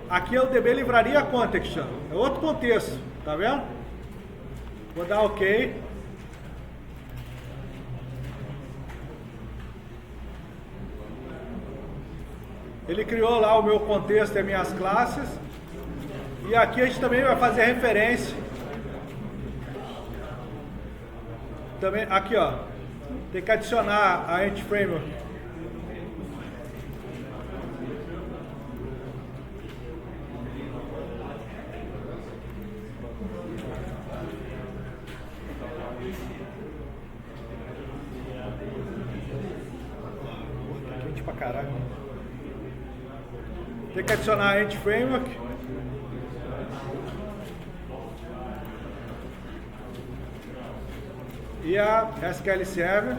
Aqui é o DB Livraria Context. É outro contexto, tá vendo? Vou dar ok. Ele criou lá o meu contexto e as minhas classes. E aqui a gente também vai fazer referência. Também, aqui ó, tem que adicionar a Entity Framework. Quente pra caralho. Tem que adicionar a Entity Framework. E a SQL Server.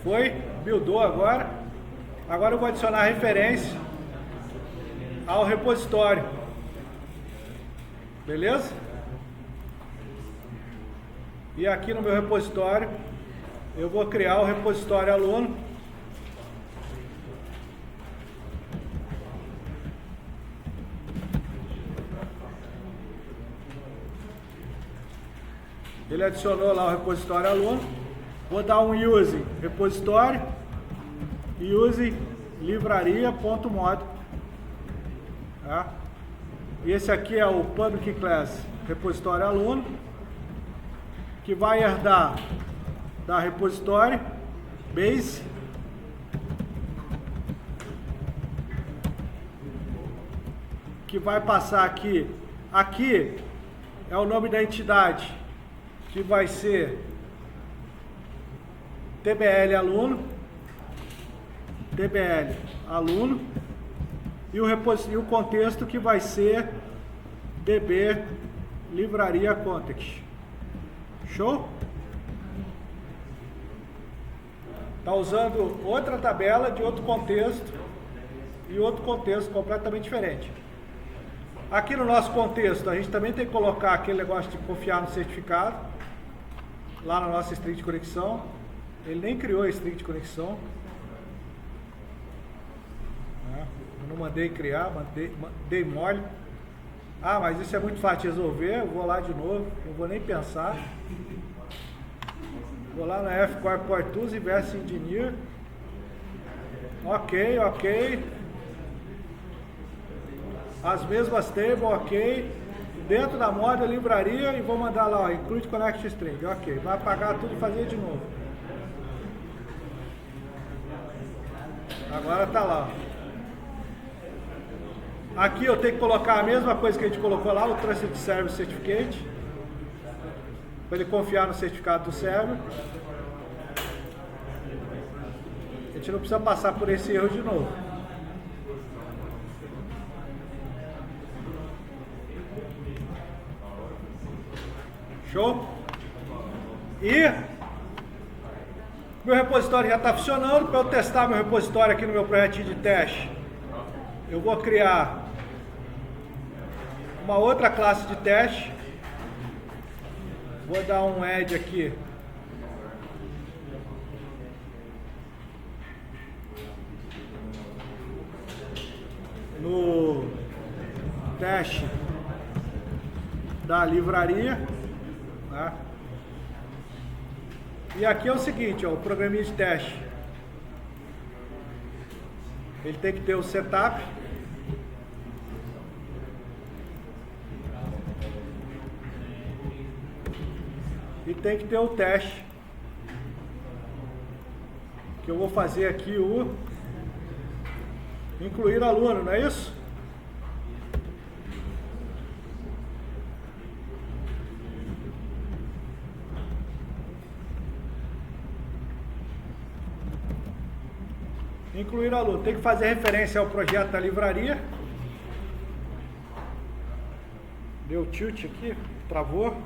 Foi, buildou agora. Agora eu vou adicionar referência ao repositório. Beleza? E aqui no meu repositório, eu vou criar o repositório aluno. Ele adicionou lá o repositório aluno. Vou dar um use repositório e use livraria.mod. Tá? E esse aqui é o public class repositório aluno, que vai herdar da repositório base, que vai passar aqui. Aqui é o nome da entidade, que vai ser TBL aluno, e o contexto que vai ser DB livraria context. Show? Está usando outra tabela de outro contexto e outro contexto completamente diferente. Aqui no nosso contexto, a gente também tem que colocar aquele negócio de confiar no certificado, lá na nossa string de conexão. Ele nem criou a string de conexão. Eu não mandei criar, dei mole. Ah, mas isso é muito fácil de resolver, eu vou lá de novo, não vou nem pensar. Vou lá na F-Core Tools, Invest Engineer. Ok. As mesmas tables, ok. Dentro da model livraria e vou mandar lá, ó, include connect string. Ok, vai apagar tudo e fazer de novo. Agora tá lá. Aqui eu tenho que colocar a mesma coisa que a gente colocou lá, o Trusted Service Certificate, para ele confiar no certificado do server. A gente não precisa passar por esse erro de novo. Show? E meu repositório já está funcionando. Para eu testar meu repositório aqui no meu projetinho de teste, eu vou criar uma outra classe de teste. Vou dar um add aqui. No teste da livraria. Tá? E aqui é o seguinte, ó, o programinha de teste. Ele tem que ter o setup. E tem que ter o teste. Que eu vou fazer aqui o incluir aluno, não é isso? Incluir aluno. Tem que fazer referência ao projeto da livraria. Deu tilt aqui, travou.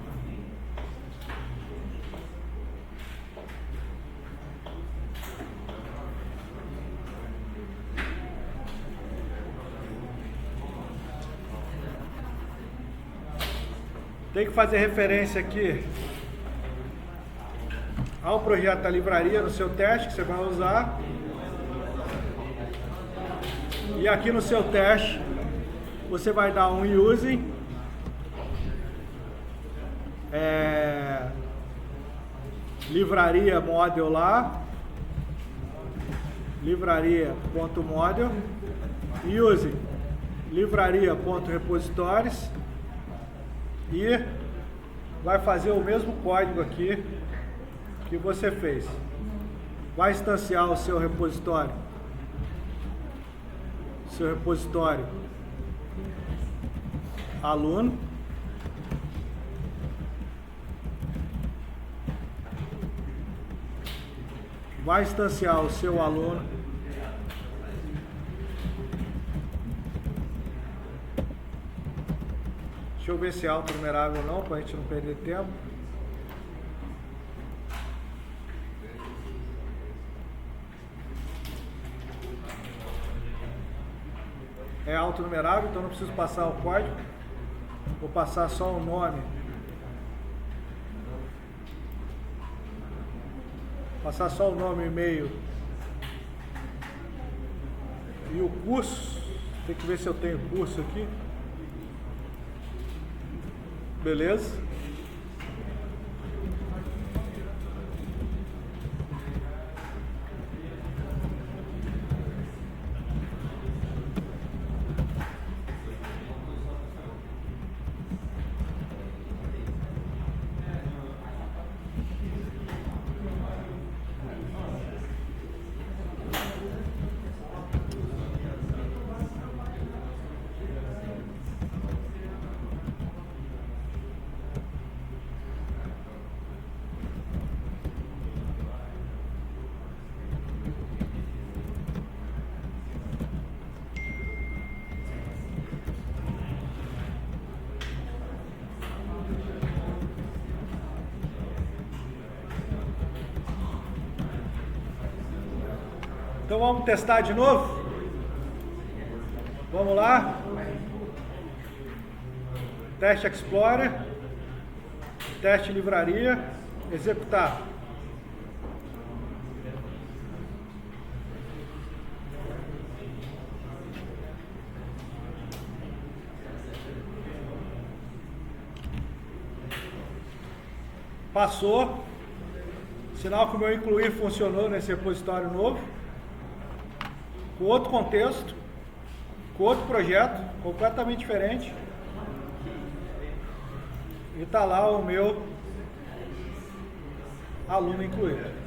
Tem que fazer referência aqui ao projeto da livraria no seu teste que você vai usar. E aqui no seu teste você vai dar um using livraria model lá, livraria.model, using livraria.repositories, e vai fazer o mesmo código aqui que você fez. Vai instanciar o seu repositório. Aluno. Vai instanciar o seu aluno. Deixa eu ver se é autonumerável ou não, para a gente não perder tempo. É autonumerável, então não preciso passar o código. Vou passar só o nome. Passar só o nome, e-mail e o curso. Tem que ver se eu tenho curso aqui. Beleza? Então vamos testar de novo? Vamos lá? Teste Explorer, teste livraria, executar. Passou. Sinal que o meu incluir funcionou nesse repositório novo. Com outro contexto, com outro projeto, completamente diferente. E está lá o meu aluno incluído.